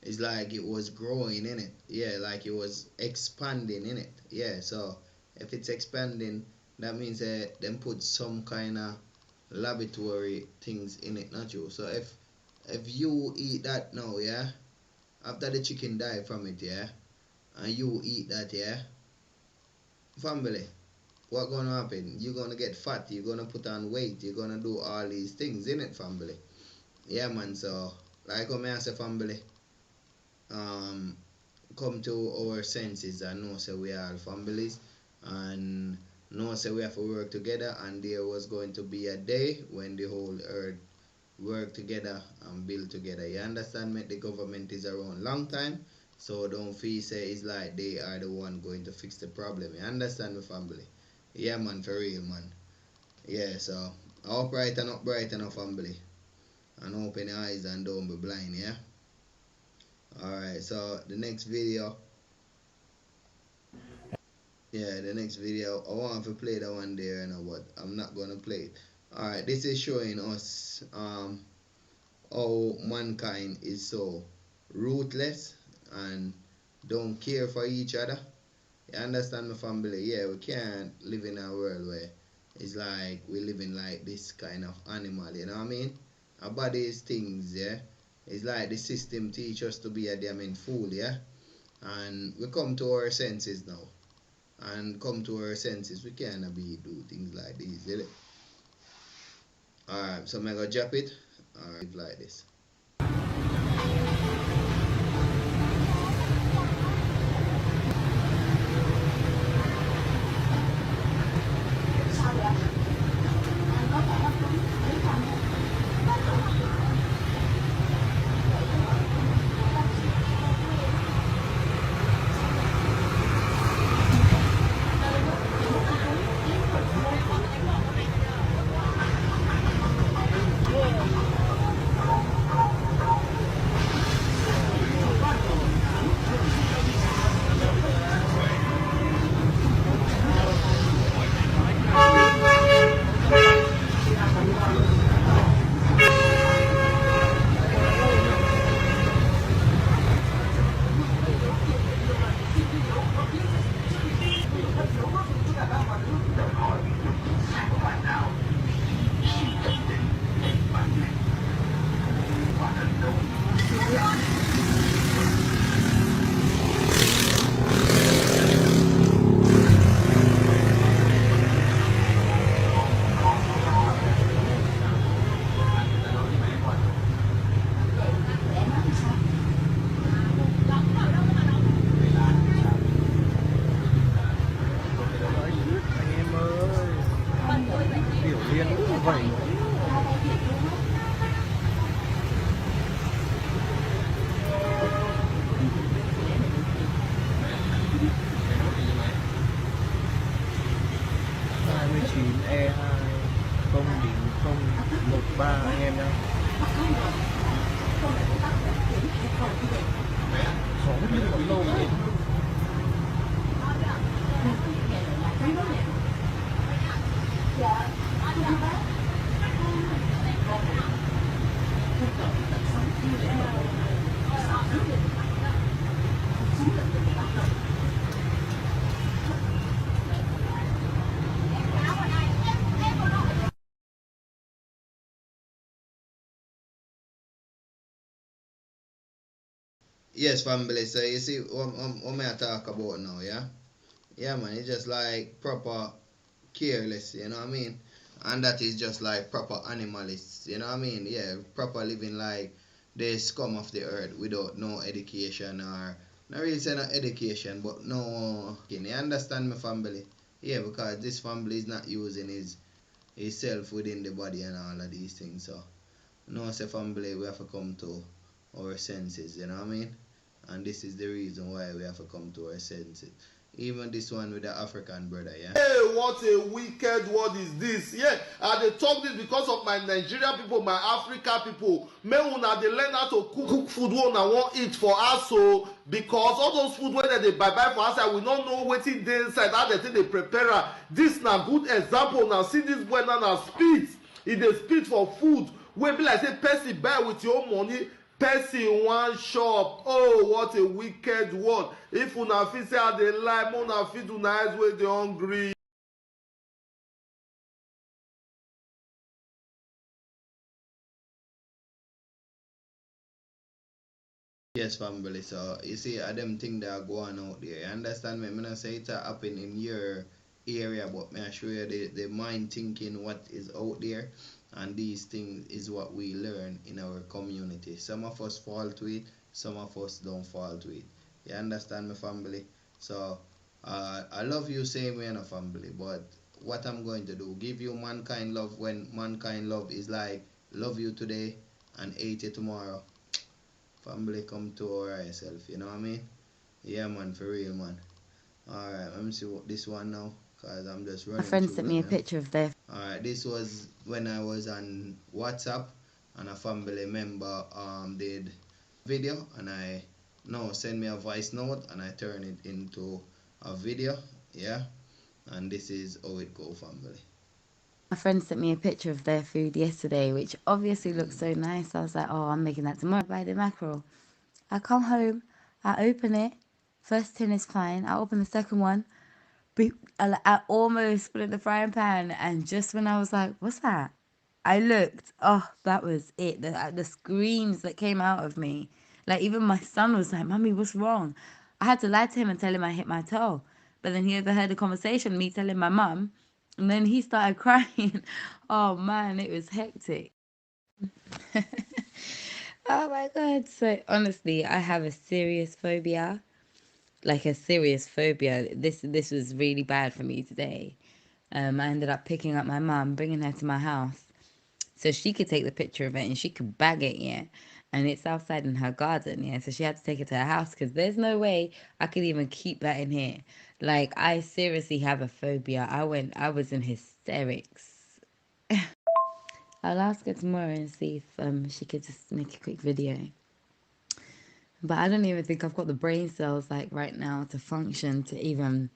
it's like it was growing in it. Yeah, like it was expanding in it. Yeah, so if it's expanding, that means them put some kind of laboratory things in it, not you. So if you eat that now, yeah, after the chicken die from it, yeah, and you eat that, yeah, family, what gonna happen? You're gonna get fat, you're gonna put on weight, you're gonna do all these things in it, family. Yeah, man. So like how I say, family, come to our senses and know say we are families, and know say we have to work together, and there was going to be a day when the whole earth work together and build together. You understand me? The government is around long time, so don't feel say it's like they are the one going to fix the problem. You understand me, family? Yeah, man, for real, man. Yeah, so upright and upright enough, family, and open your eyes and don't be blind, yeah. Alright, so the next video, I want to play the one there, you know, but I'm not gonna play it. Alright, this is showing us how mankind is so ruthless and don't care for each other. You understand, my family? Yeah, we can't live in a world where it's like we living like this kind of animal, you know what I mean? Our body is things, yeah. It's like the system teach us to be a damn fool, yeah. And we come to our senses now. And come to our senses, we can't do things like these, really. Alright, so I'm gonna drop it. Alright, like this. ba anh em nhá. Số đi còn lâu vậy. Yes, family. So you see what may I talk about now, yeah? Yeah, man. It's just like proper careless, you know what I mean? And that is just like proper animalists, you know what I mean? Yeah, proper living like the scum of the earth without no education or not really say no education, but no. You understand my family? Yeah, because this family is not using his self within the body and all of these things. So no, say family, we have to come to our senses, you know what I mean? And this is the reason why we have to come to our senses. Even this one with the African brother, yeah. Hey, what a wicked word is this? Yeah, and they talk this because of my Nigerian people, my Africa people. May una they learn how to cook food when I want eat for us, so because all those food when they buy for us, we don't know what it they inside. How they think they prepare. This na good example. Now see this boy now spit. If they spit for food, wey be like say person buy with your own money. Person one shop. Oh, what a wicked word. If una fit say how dey lie, una fit una eyes wey dey hungry. Yes, family. So you see, them thing that are going out there. You understand me? I'm not say it happen in your area, but me I show you the mind thinking what is out there, and these things is what we learn in our community. Some of us fall to it, some of us don't fall to it. You understand me, family? So I love you same way in a family, but what I'm going to do, give you mankind love when mankind love is like love you today and hate you tomorrow. Family come to ourselves, you know what I mean? Yeah, man, for real, man. Alright, let me see what this one now, because I'm just running. My friend through sent it me a now. picture of their. Alright, this was when I was on WhatsApp and a family member did video, and I now send me a voice note and I turn it into a video, yeah. And this is how it go, family. My friend sent me a picture of their food yesterday, which obviously looks so nice. I was like, oh, I'm making that tomorrow. Buy the mackerel. I come home, I open it. First tin is fine. I open the second one. I almost put it in the frying pan, and just when I was like, what's that? I looked. Oh, that was it. The screams that came out of me. Like, even my son was like, Mummy, what's wrong? I had to lie to him and tell him I hit my toe. But then he overheard the conversation, me telling my mum. And then he started crying. Oh, man, it was hectic. Oh, my God. So, honestly, I have a serious phobia. Like, a serious phobia. This was really bad for me today. I ended up picking up my mum, bringing her to my house so she could take the picture of it and she could bag it, yeah. And it's outside in her garden, yeah. So she had to take it to her house because there's no way I could even keep that in here. Like, I seriously have a phobia. I was in hysterics. I'll ask her tomorrow and see if she could just make a quick video. But I don't even think I've got the brain cells like right now to function to even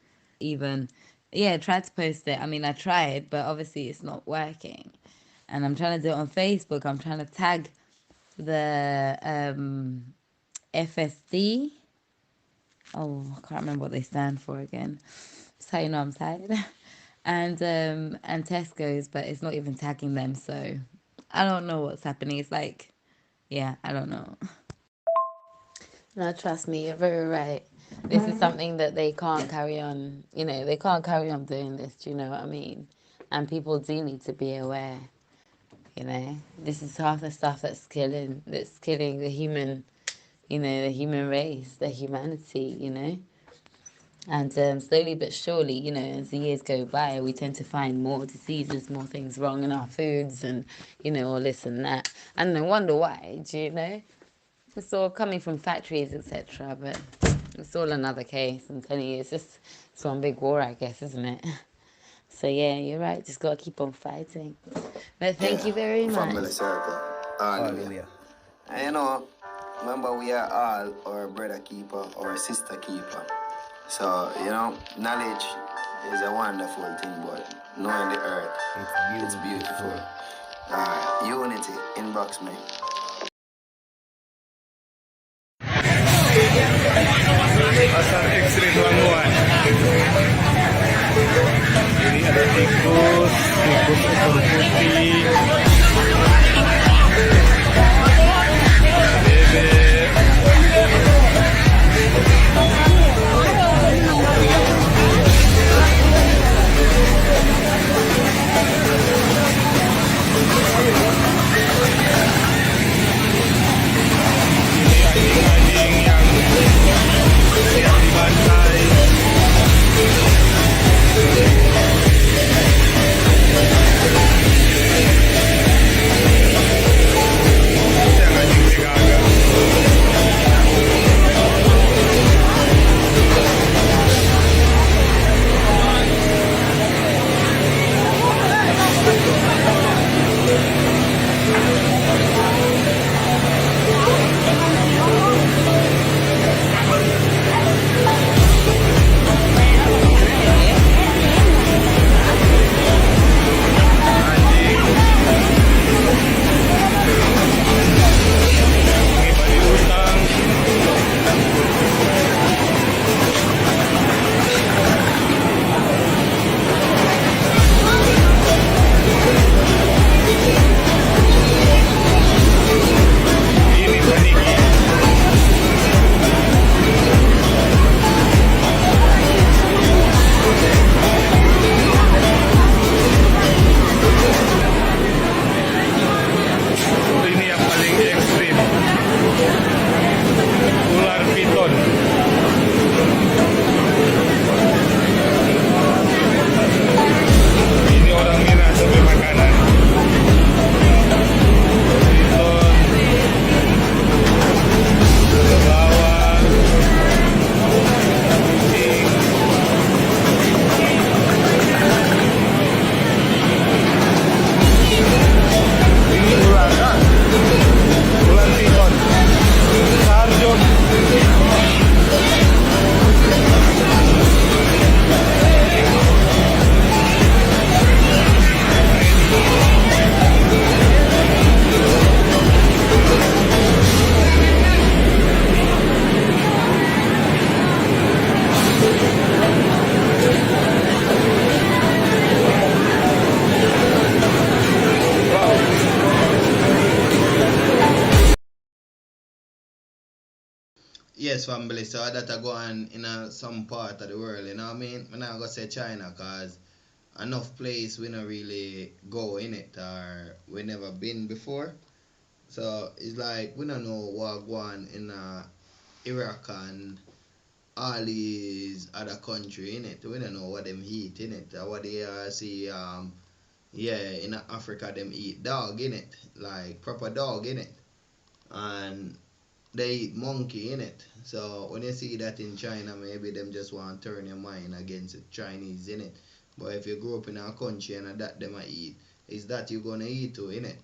yeah, try to post it. I mean, I tried, but obviously it's not working. And I'm trying to do it on Facebook. I'm trying to tag the FSD. Oh, I can't remember what they stand for again. That's how you know I'm tired. And Tesco's, but it's not even tagging them, so I don't know what's happening. It's like, yeah, I don't know. No, trust me, you're very right. This is something that they can't carry on, they can't carry on doing this, do you know what I mean? And people do need to be aware, This is half the stuff that's killing the human, the human race, the humanity, And slowly but surely, as the years go by, we tend to find more diseases, more things wrong in our foods and, all this and that. And no wonder why, do you know? It's all coming from factories, etc. But it's all another case. I'm telling you, it's just one big war, I guess, isn't it? So yeah, you're right. Just gotta keep on fighting. But thank you very much. Family circle. Hallelujah. And you know, remember we are all our brother keeper or sister keeper. So, you know, knowledge is a wonderful thing, but knowing the earth, it's beautiful. Unity, inbox me. Pasar ekstrim Labuan. Ini ada tikus ekor putih, bebek. Yes, family. So that I go on in some part of the world, you know what I mean? I'm not gonna say China, cause enough place we not really go in it or we never been before. So it's like we don't know what go on in Iraq and all these other country in it. We don't know what them eat in it. What they see yeah, in Africa them eat dog in it, like proper dog in it. And they eat monkey in it. So when you see that in China, maybe them just want to turn your mind against the Chinese in it. But if you grow up in a country and that them a eat, is that you gonna eat too in it?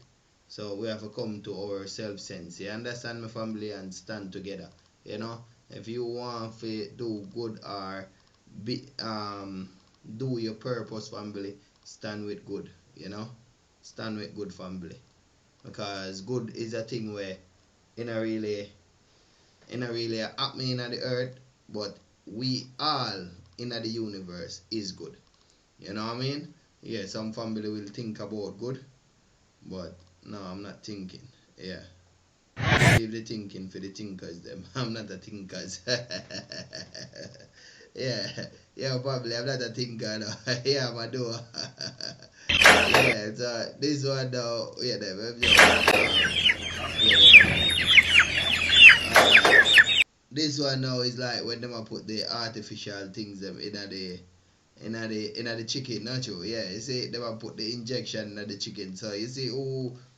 So we have to come to our self sense. You understand, my family, and stand together. You know, if you want to do good or be do your purpose, family, stand with good. You know, stand with good, family, because good is a thing where in a really happening in the earth, but we all in the universe is good. You know what I mean? Yeah, some family will think about good, but no, I'm not thinking. Yeah. Leave the thinking for the thinkers them. I'm not a thinkers. Yeah, probably I'm not a thinker no. Yeah, I'm a doer. Yeah, so this one now, yeah, this one now is like when them a put the artificial things them in the chicken, not true. Yeah, you see them a put the injection in the chicken. So you see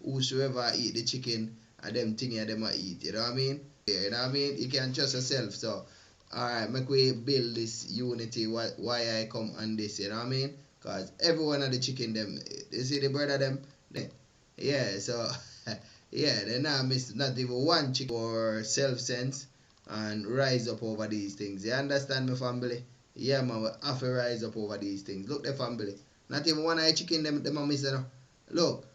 whosoever eat the chicken and them thing them a eat, you know what I mean? Yeah, you know what I mean? You can trust yourself. So alright, make we build this unity why I come on this, you know what I mean? Cause every one of the chicken them, you see the brother them, yeah. So yeah, they not miss not even one chicken for self-sense and rise up over these things. You understand me, family? Yeah, man, we have to rise up over these things. Look, the family. Not even one of the chicken them are missing. Look,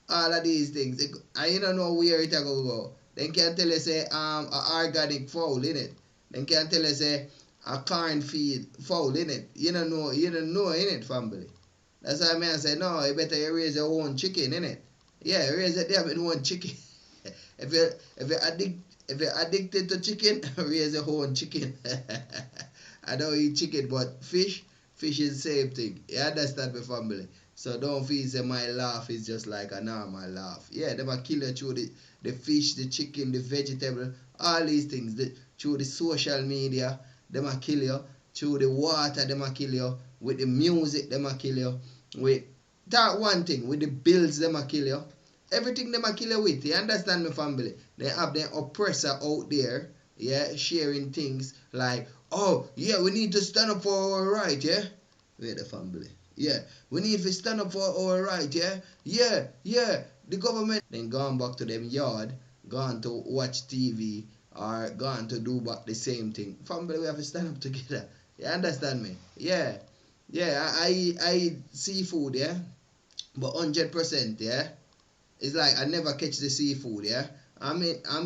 all of these things. And you don't know where it go. Then can tell you say a organic fowl in it. Then can tell you say a corn feed fowl in it. You don't know in it, family. That's why I say no, you better raise your own chicken in it. Yeah, raise it there with one chicken. if you're addicted to chicken, raise your own chicken. I don't eat chicken, but fish is the same thing. You understand me, family? So don't feel say my laugh is just like a normal laugh. Yeah, they might kill you through the fish, the chicken, the vegetable, all these things. Through the social media, they might kill you. Through the water, they might kill you. With the music, they might kill you. With that one thing, with the bills, they might kill you. Everything they might kill you with. You understand me, family? They have their oppressor out there, yeah, sharing things like, oh, yeah, we need to stand up for our right, yeah? Wait, the family. Yeah, we need to stand up for our right, yeah? Yeah, the government. Then gone back to them yard, gone to watch TV, or gone to do back the same thing. Family, we have to stand up together. You understand me? Yeah, I eat seafood, yeah? But 100%, yeah? It's like I never catch the seafood, yeah? I'm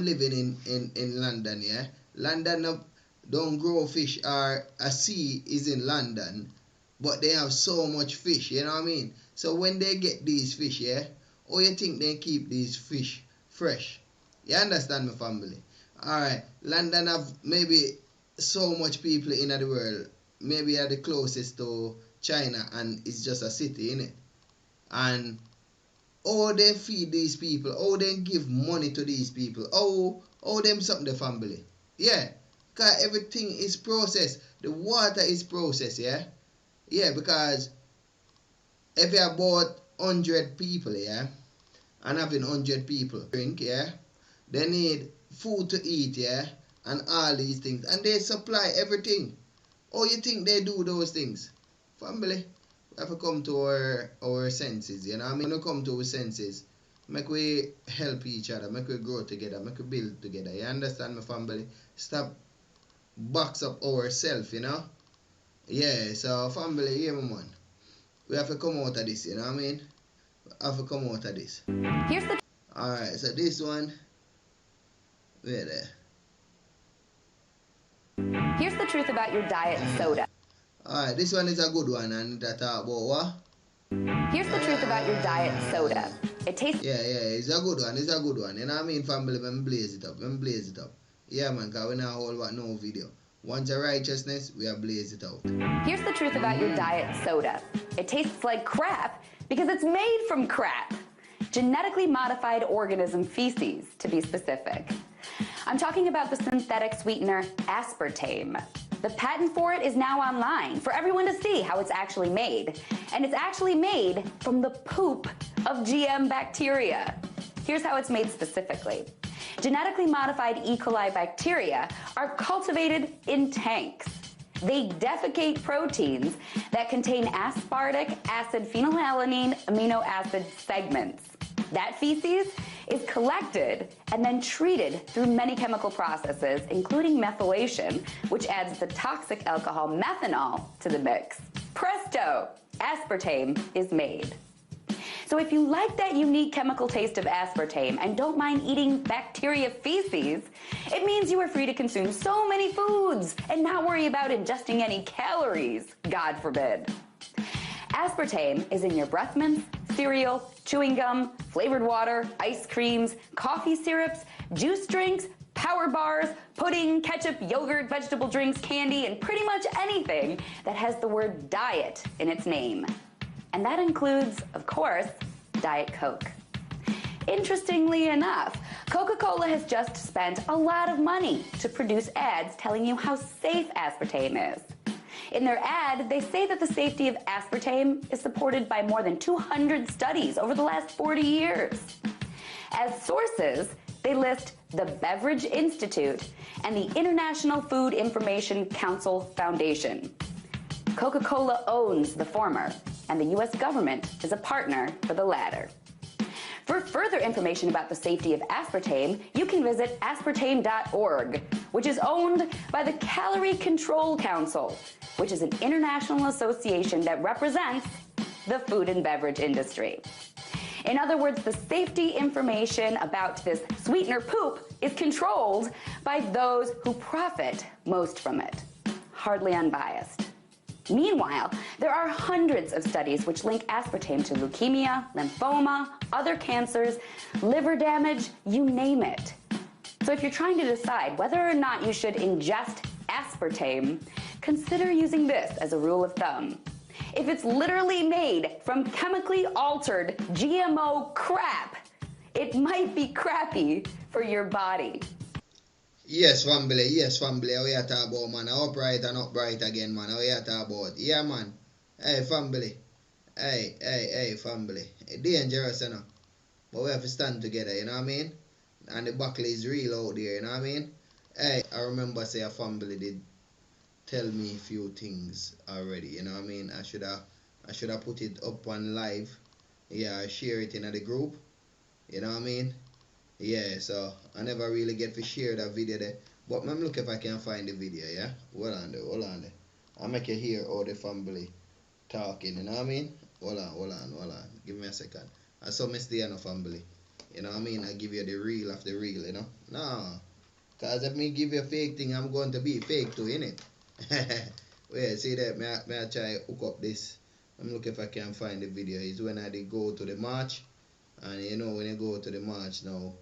living in London, yeah? London don't grow fish, or a sea is in London, but they have so much fish, you know what I mean? So when they get these fish, yeah, how you think they keep these fish fresh? You understand me, family? Alright, London have maybe so much people in the world, maybe are the closest to China, and it's just a city, innit? And how they feed these people, how they give money to these people, how them something the family. Yeah, because everything is processed. The water is processed, yeah? Yeah, because if you have about 100 people, yeah, and having 100 people drink, yeah, they need food to eat, yeah, and all these things. And they supply everything. How you think they do those things? Family, we have to come to our senses, you know what I mean? When we come to our senses, make we help each other, make we grow together, make we build together. You understand me, family? Stop box up ourselves, you know? Yeah, so family, yeah, man. We have to come out of this, you know what I mean? We have to come out of this. Here's the... Alright, so this one, wait there. Here's the truth about your diet soda. Alright, this one is a good one, and that talk about what? Here's the truth about your diet soda. It tastes... Yeah, it's a good one, You know what I mean, family, when blaze it up, Yeah, man, because we not hold back no video. Once a righteousness, we are blaze it out. Here's the truth about your diet soda. It tastes like crap because it's made from crap. Genetically modified organism feces, to be specific. I'm talking about the synthetic sweetener aspartame. The patent for it is now online for everyone to see how it's actually made. And it's actually made from the poop of GM bacteria. Here's how it's made specifically. Genetically modified E. coli bacteria are cultivated in tanks. They defecate proteins that contain aspartic acid phenylalanine amino acid segments. That feces is collected and then treated through many chemical processes, including methylation, which adds the toxic alcohol methanol to the mix. Presto! Aspartame is made. So if you like that unique chemical taste of aspartame and don't mind eating bacteria feces, it means you are free to consume so many foods and not worry about ingesting any calories, God forbid. Aspartame is in your breath mints, cereal, chewing gum, flavored water, ice creams, coffee syrups, juice drinks, power bars, pudding, ketchup, yogurt, vegetable drinks, candy, and pretty much anything that has the word diet in its name. And that includes, of course, Diet Coke. Interestingly enough, Coca-Cola has just spent a lot of money to produce ads telling you how safe aspartame is. In their ad, they say that the safety of aspartame is supported by more than 200 studies over the last 40 years. As sources, they list the Beverage Institute and the International Food Information Council Foundation. Coca-Cola owns the former, and the US government is a partner for the latter. For further information about the safety of aspartame, you can visit aspartame.org, which is owned by the Calorie Control Council, which is an international association that represents the food and beverage industry. In other words, the safety information about this sweetener poop is controlled by those who profit most from it. Hardly unbiased. Meanwhile, there are hundreds of studies which link aspartame to leukemia, lymphoma, other cancers, liver damage, you name it. So if you're trying to decide whether or not you should ingest aspartame, consider using this as a rule of thumb. If it's literally made from chemically altered GMO crap, it might be crappy for your body. Yes, family, we are talking about, man. Upright and upright again, man. We are talking about. Yeah, man. Hey, family. Hey, family. Dangerous, you know. But we have to stand together, you know what I mean? And the buckle is real out there, you know what I mean? Hey, I remember say a family did tell me a few things already, you know what I mean? I should have put it up on live. Yeah, I share it in the group. You know what I mean? Yeah, so I never really get to share that video there. But I'm look if I can find the video, yeah? Hold on there. I'll make you hear all the family talking, you know what I mean? Hold on. Give me a second. I saw me stay on a family. You know what I mean? I give you the real of the real, you know? No. Cause if me give you a fake thing, I'm going to be fake too, innit? Wait, see that? May I try hook up this? I'm look if I can find the video. It's when I did go to the march. And you know when you go to the march now,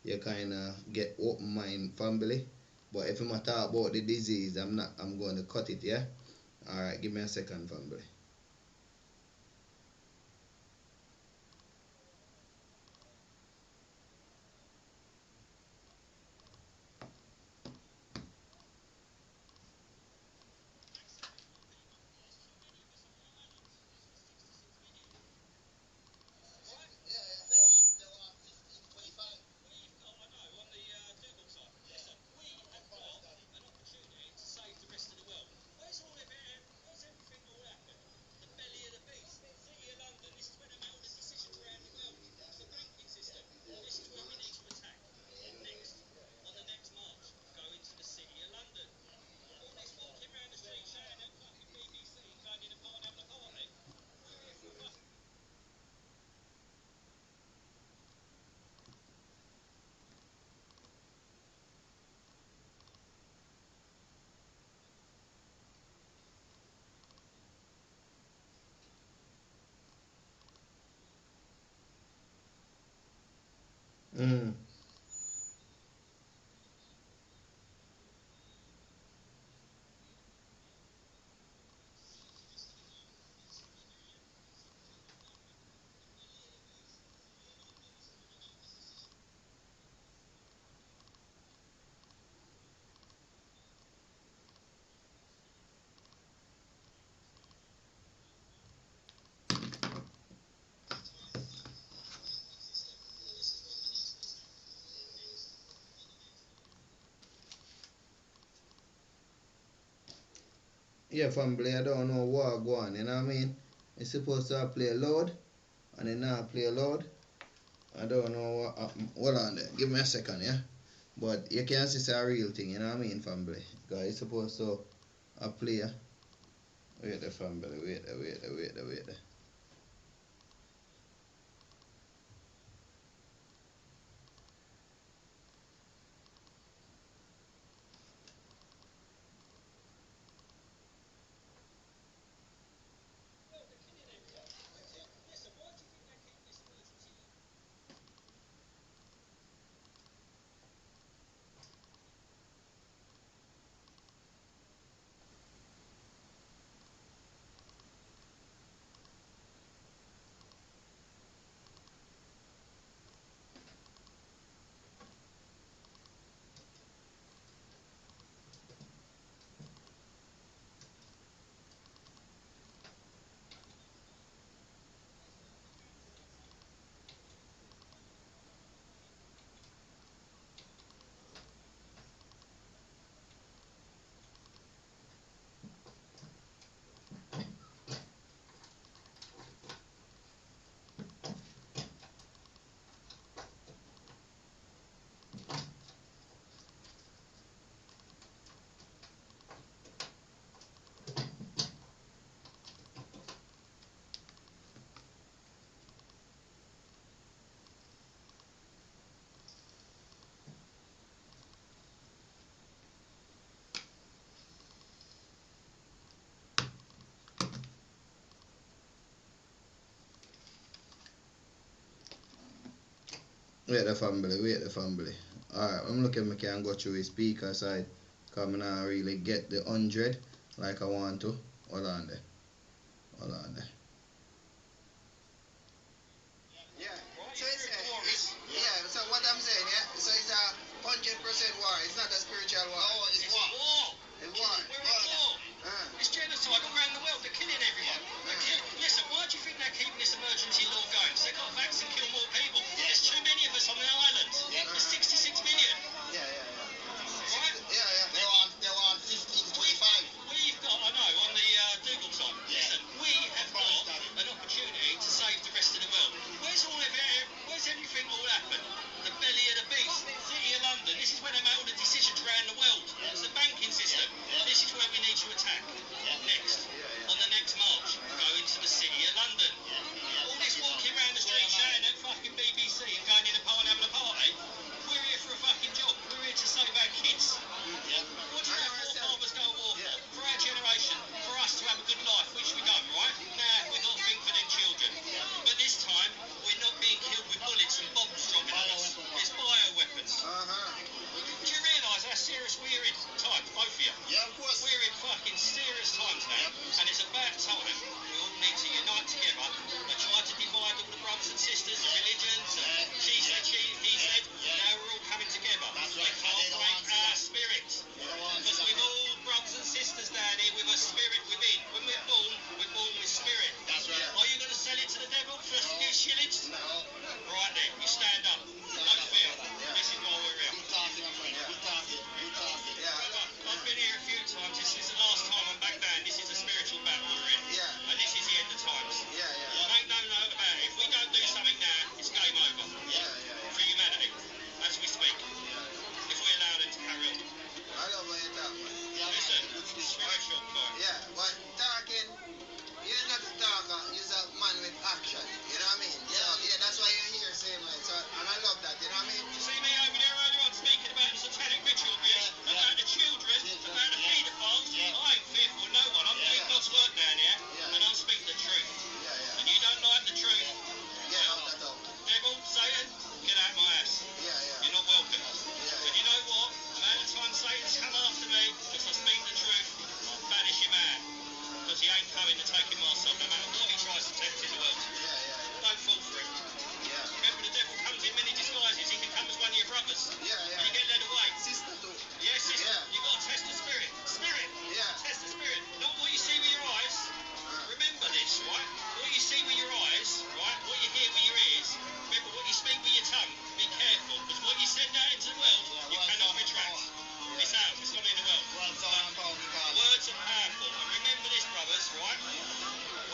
you kind of get open mind family. But if I'm talk about the disease, I'm going to cut it, yeah? Alright, give me a second, family. Yeah, family, I don't know what go on, you know what I mean? It's supposed to play loud, and it now play loud. I don't know what happened. Hold on there, give me a second, yeah? But you can see it's a real thing, you know what I mean, family? Because it's supposed to play. Wait the family, wait there. Wait the family. Alright, I'm looking if I can go through his speaker side. Because I not really get the 100 like I want to. Hold on there. Yeah, so what I'm saying, yeah? So it's a 100% war. It's not a spiritual war. No, it's war. It's war. We're at war. It's genocide all around the world. They're killing everyone. Listen, why do you think they're keeping this emergency law going? So they've got to vaccine kill more people. There's too many of us on the island. There's 66 million. Yeah. Right? Yeah. They're on 1525. We've got, I know, on the Dougal side. Listen, we have got an opportunity to save the rest of the world. Where's everything all happened? The belly of the beast, City of London. This is where they make all the decisions around the world. It's the banking system. This is where we need to attack next. On the next march, go into the City of London. All this walking around the street shouting at fucking BBC and going in a pub and having a party. We're here for a fucking job. We're here to save our kids. What do our forefathers go to war for? For our generation, for us to have a good life, which we don't, right? Now we've got to think for them children. But this time, we're not being killed with bullets and bombs dropping on us. It's bioweapons. Do you realise how serious we're in times, both of you? Yeah, of course. We're in fucking serious times now, and it's about time we all need to unite together and try to divide all the brothers and sisters, the religions, and she said, he said, now we're all coming together. We can't break our spirit, because we're all brothers and sisters down here with a spirit within. When we're born with spirit. That's right. Are you going to sell it to the devil for a few shillings? No. Right then, you stand up. No fear. This is why we're here. I've been here a few times. This is the last time I'm back down. This is a spiritual battle we're in. And this is the end of times. Make no note about it. If we don't do something now, it's game over. For humanity, as we speak. If we allow them to carry on. I love what you're talking about. Listen, spiritual. Yeah, but talking, you're not a talker, you're a man with action. You know what I mean? Yeah, that's why you're here saying that. So, and I love that, you know what I mean? You see me over there earlier on speaking about the satanic ritual abuse, about the children, about the paedophiles. I ain't fearful of no one. I'm doing God's work down here, and I'm speaking the truth. And you don't like the truth? Get out that door. Devil, Satan, get out my ass. You're not welcome. But you know what? The amount of time Satan's come after me, because I speak the truth, I'll banish him out. Because he ain't coming to take him myself, no matter what he tries to tempt in the world. Don't fall for it. Remember, the devil comes in many disguises. He can come as one of your brothers. And you get led away. Sister too. Yes, sister. You've got to test the spirit. Test the spirit. Not what you see with your eyes. Remember this, right? What you see with your eyes, right? What you hear with your ears. Remember what you speak with your tongue. Be careful, because what you send out into the world, you cannot retract. It's out. It's not in the world. Words are powerful. And remember this, brothers, right?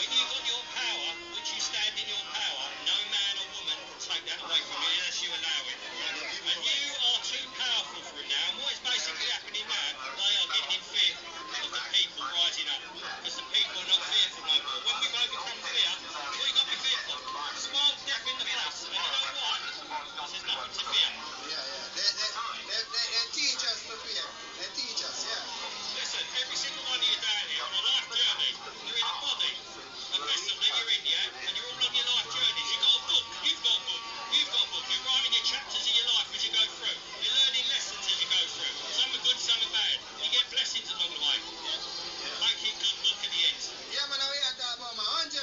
When you got your power, which you stand in your power, no man or woman can take that away from you unless you allow it. And you are too powerful for it now. And what is basically happening now, they are getting in fear of the people rising up. Because the people are not fearful no more. When we've overcome fear, what you got to be fearful? Smile death in the face. And you know what? Because there's nothing to fear. They teach us to fear. They teach us, Listen, every single one of you down here on a life journey, you're in a body, a vessel that you're in, and you're all on your life journeys. You've got a book, you've got a book. You're writing your chapters of your life as you go through. You're learning lessons as you go through. Some are good, some are bad. You get blessings along the way. Make it good look at the end. Yeah, man, we are talking about 100%.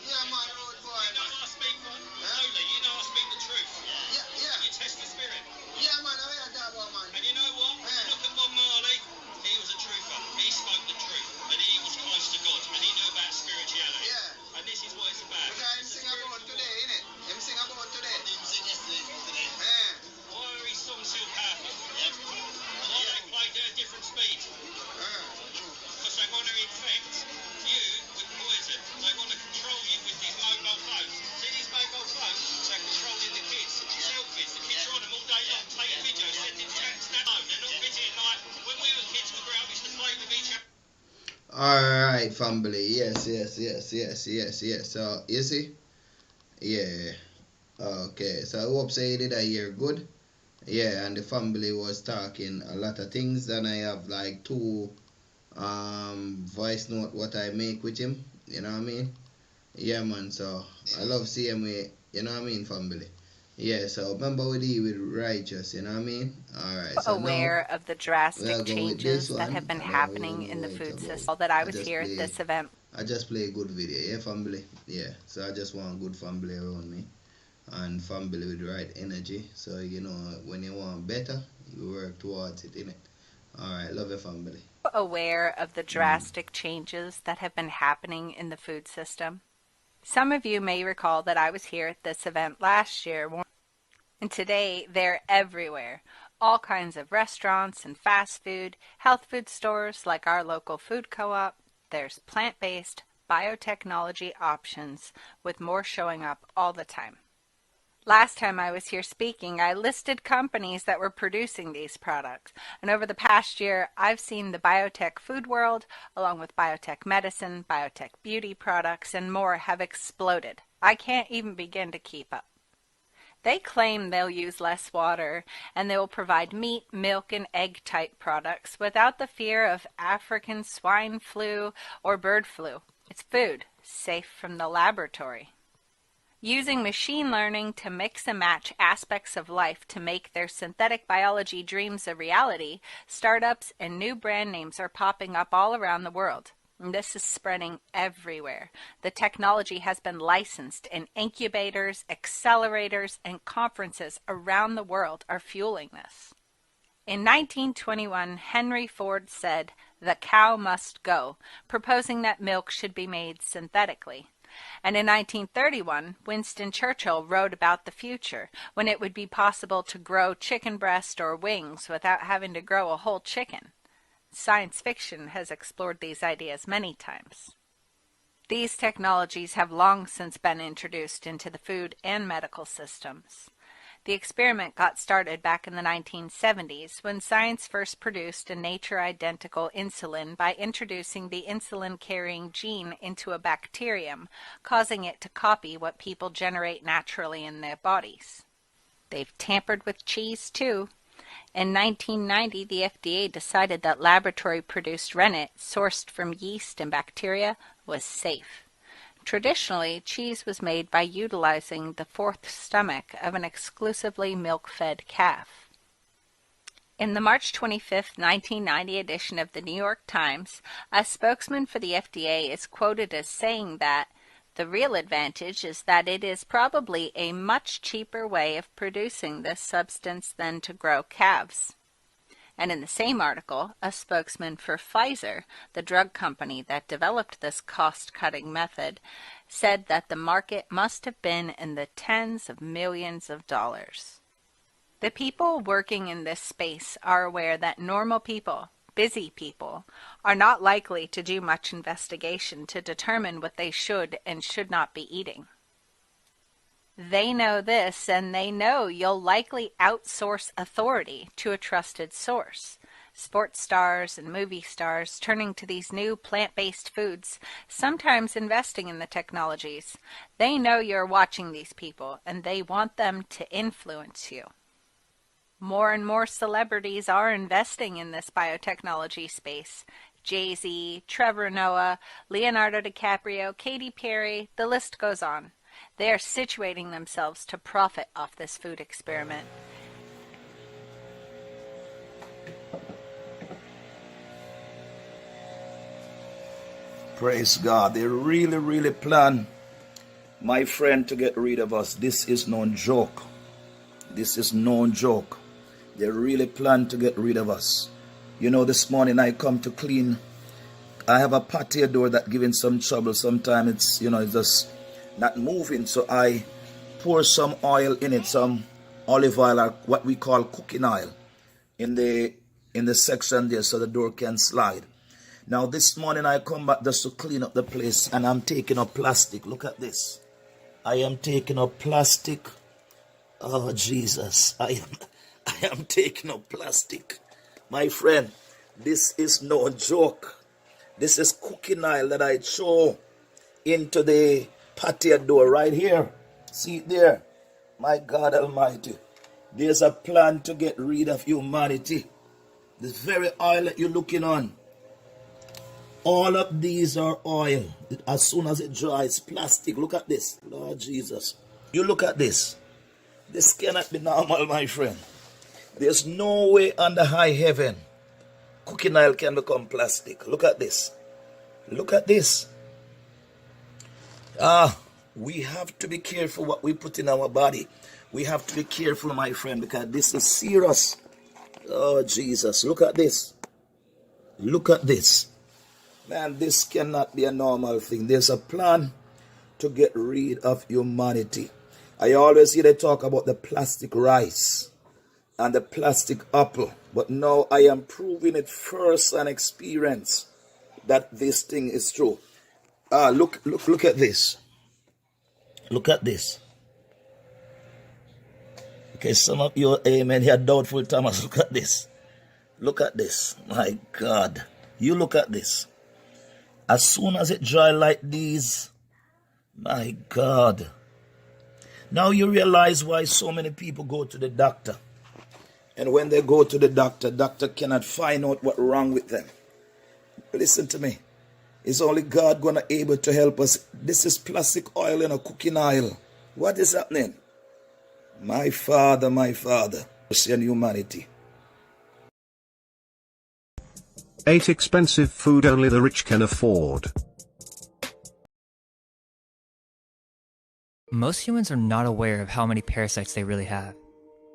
Yeah, man, road boy. You know what I speak for? Slowly, you know I speak the truth. Yeah. You test the spirit. Yeah, man, we are talking about, man. And you know what? Look at Bob Marley. He was a truther. He spoke the truth. And he was close to God. And he knew about spirituality. Yeah. And this is what it's about. Because him sing about today, innit? Him sing about today. Him sing yesterday for today. Why are his songs so powerful? Why they played at a different speed? Because they want to infect you with poison. They want to control you with these mobile phones. See these mobile phones? They're controlling the kids. Selfies. The kids are on them all day long, taking videos, sending chats. No, they're not visiting like when we were kids. We grew up, we used to play with each other. Alright, family. Yes. So, you see? Yeah. Okay. So, I hope say did I hear good? Yeah, and the family was talking a lot of things, and I have like 2 voice note what I make with him. You know what I mean? Yeah, man. So, I love seeing we, you know what I mean, family? Yeah, so remember we deal with righteous, you know what I mean? Alright, so now Aware of the we are drastic going with this changes that one have been and then we will happening in know the what it's food about. system that I was here at this event. I just play a good video, yeah, family? Yeah, so I just want good family around me and family with the right energy. So, you know, when you want better, you work towards it, innit? Alright, love your family. Aware of the drastic changes that have been happening in the food system. Some of you may recall that I was here at this event last year, and today they're everywhere. All kinds of restaurants and fast food, health food stores like our local food co-op. There's plant-based biotechnology options, with more showing up all the time. Last time I was here speaking, I listed companies that were producing these products. And over the past year, I've seen the biotech food world, along with biotech medicine, biotech beauty products, and more have exploded. I can't even begin to keep up. They claim they'll use less water, and they will provide meat, milk, and egg-type products without the fear of African swine flu or bird flu. It's food, safe from the laboratory. Using machine learning to mix and match aspects of life to make their synthetic biology dreams a reality, startups and new brand names are popping up all around the world. And this is spreading everywhere. The technology has been licensed, and incubators, accelerators, and conferences around the world are fueling this. In 1921, Henry Ford said, "The cow must go," proposing that milk should be made synthetically. And in 1931, Winston Churchill wrote about the future, when it would be possible to grow chicken breast or wings without having to grow a whole chicken. Science fiction has explored these ideas many times. These technologies have long since been introduced into the food and medical systems. The experiment got started back in the 1970s when science first produced a nature-identical insulin by introducing the insulin-carrying gene into a bacterium, causing it to copy what people generate naturally in their bodies. They've tampered with cheese, too. In 1990, the FDA decided that laboratory-produced rennet, sourced from yeast and bacteria, was safe. Traditionally, cheese was made by utilizing the fourth stomach of an exclusively milk-fed calf. In the March 25, 1990 edition of the New York Times, a spokesman for the FDA is quoted as saying that the real advantage is that it is probably a much cheaper way of producing this substance than to grow calves. And in the same article, a spokesman for Pfizer, the drug company that developed this cost-cutting method, said that the market must have been in the tens of millions of dollars. The people working in this space are aware that normal people, busy people, are not likely to do much investigation to determine what they should and should not be eating. They know this, and they know you'll likely outsource authority to a trusted source. Sports stars and movie stars turning to these new plant-based foods, sometimes investing in the technologies. They know you're watching these people, and they want them to influence you. More and more celebrities are investing in this biotechnology space. Jay-Z, Trevor Noah, Leonardo DiCaprio, Katy Perry, the list goes on. They are situating themselves to profit off this food experiment. Praise God. They really plan, my friend, to get rid of us. This is no joke. This is no joke. They really plan to get rid of us. You know, this morning I come to clean. I have a patio door that giving some trouble. Sometimes it's, it's just not moving. So I pour some oil in it, some olive oil, or what we call cooking oil, in the section there so the door can slide. Now this morning I come back just to clean up the place, and I'm taking up plastic. Look at this. I am taking up plastic. Oh Jesus, I am taking up plastic. My friend, this is no joke. This is cooking oil that I throw into the patio door right here. See it there? My God Almighty. There's a plan to get rid of humanity. This very oil that you're looking on. All of these are oil. As soon as it dries, plastic. Look at this. Lord Jesus. You look at this. This cannot be normal, my friend. There's no way under high heaven cooking oil can become plastic. Look at this. Look at this. We have to be careful what we put in our body. We have to be careful, my friend, because this is serious. Oh, Jesus. Look at this. Look at this. Man, this cannot be a normal thing. There's a plan to get rid of humanity. I always hear they talk about the plastic rice and the plastic apple. But now I am proving it first and experience that this thing is true. Look at this. Look at this. Okay, some of you, amen, you're doubtful, Thomas. Look at this. Look at this. My God. You look at this. As soon as it dry like these, my God. Now you realize why so many people go to the doctor. And when they go to the doctor cannot find out what's wrong with them. Listen to me. It's only God gonna able to help us. This is plastic oil and a cooking oil. What is happening? My Father, mercy on humanity. 8 expensive food only the rich can afford. Most humans are not aware of how many parasites they really have.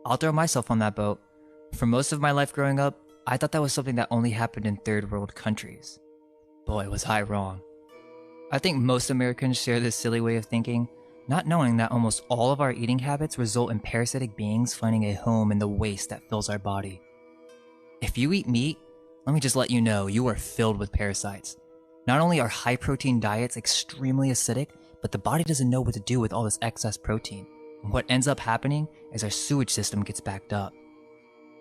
I'll throw myself on that boat. For most of my life growing up, I thought that was something that only happened in third world countries. Boy, was I wrong. I think most Americans share this silly way of thinking, not knowing that almost all of our eating habits result in parasitic beings finding a home in the waste that fills our body. If you eat meat, let me just let you know you are filled with parasites. Not only are high protein diets extremely acidic, but the body doesn't know what to do with all this excess protein. And what ends up happening is our sewage system gets backed up.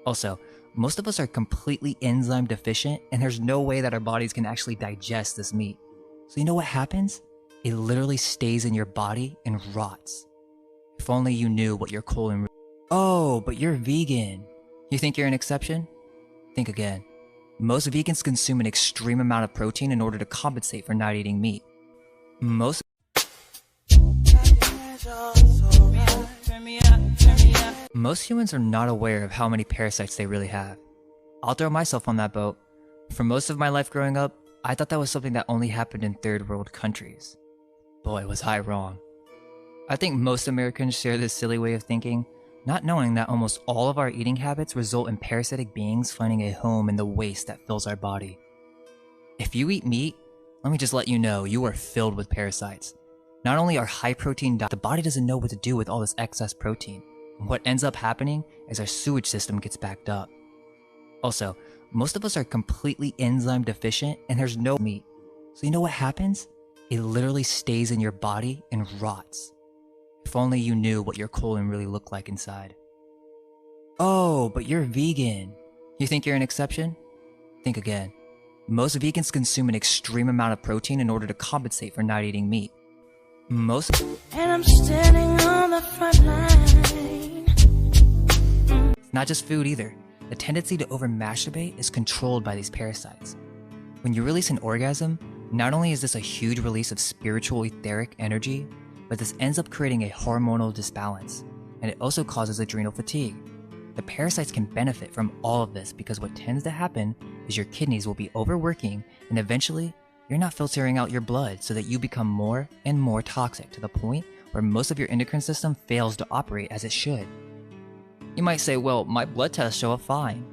Also, most of us are completely enzyme deficient, and there's no way that our bodies can actually digest this meat. So you know what happens? It literally stays in your body and rots. If only you knew what your colon... Oh, but you're vegan. You think you're an exception? Think again. Most vegans consume an extreme amount of protein in order to compensate for not eating meat. Most humans are not aware of how many parasites they really have. I'll throw myself on that boat. For most of my life growing up, I thought that was something that only happened in third world countries. Boy, was I wrong. I think most Americans share this silly way of thinking, not knowing that almost all of our eating habits result in parasitic beings finding a home in the waste that fills our body. If you eat meat, let me just let you know you are filled with parasites. Not only are high protein diets, the body doesn't know what to do with all this excess protein. And what ends up happening is our sewage system gets backed up. Also, most of us are completely enzyme deficient, and there's no meat. So you know what happens? It literally stays in your body and rots. If only you knew what your colon really looked like inside. Oh, but you're vegan. You think you're an exception? Think again. Most vegans consume an extreme amount of protein in order to compensate for not eating meat. And I'm standing on the front line. It's not just food either. The tendency to over-masturbate is controlled by these parasites. When you release an orgasm, not only is this a huge release of spiritual etheric energy, but this ends up creating a hormonal disbalance, and it also causes adrenal fatigue. The parasites can benefit from all of this because what tends to happen is your kidneys will be overworking, and eventually, you're not filtering out your blood so that you become more and more toxic to the point where most of your endocrine system fails to operate as it should. You might say, well, my blood tests show up fine.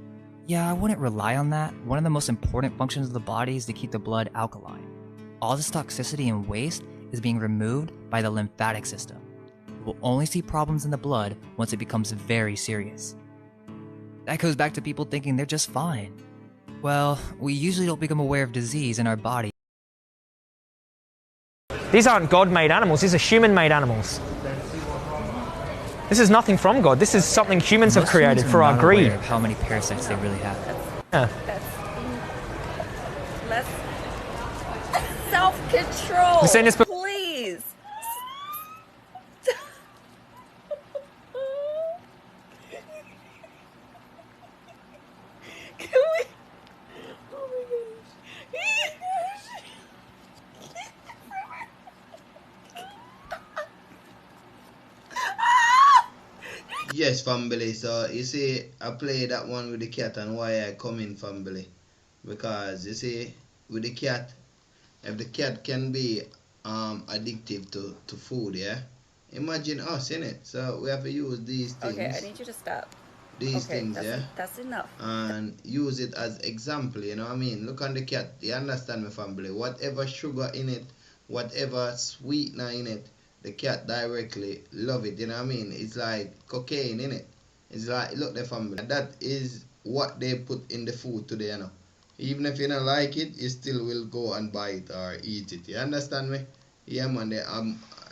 Yeah, I wouldn't rely on that. One of the most important functions of the body is to keep the blood alkaline. All this toxicity and waste is being removed by the lymphatic system. You will only see problems in the blood once it becomes very serious. That goes back to people thinking they're just fine. Well, we usually don't become aware of disease in our body. These aren't God-made animals, these are human-made animals. This is nothing from God, this is something humans have created for our greed. Of how many parasites they really have. Yeah. Let's self-control, You've seen this please. Can we? Oh my gosh. Yes, family. So you see, I play that one with the cat and why I come in family. Because you see, with the cat, if the cat can be addictive to food, yeah. Imagine us, innit? So we have to use these Okay, I things, need you to stop. these Okay, things, yeah, that's enough. and use it as example. You know what I mean? Look on the cat. You understand me, family? Whatever sugar in it, whatever sweetener in it, the cat directly love it. You know what I mean? It's like cocaine in it. It's like look the family. That is what they put in the food today. You know, even if you don't like it, you still will go and buy it or eat it. You understand me? Yeah, man.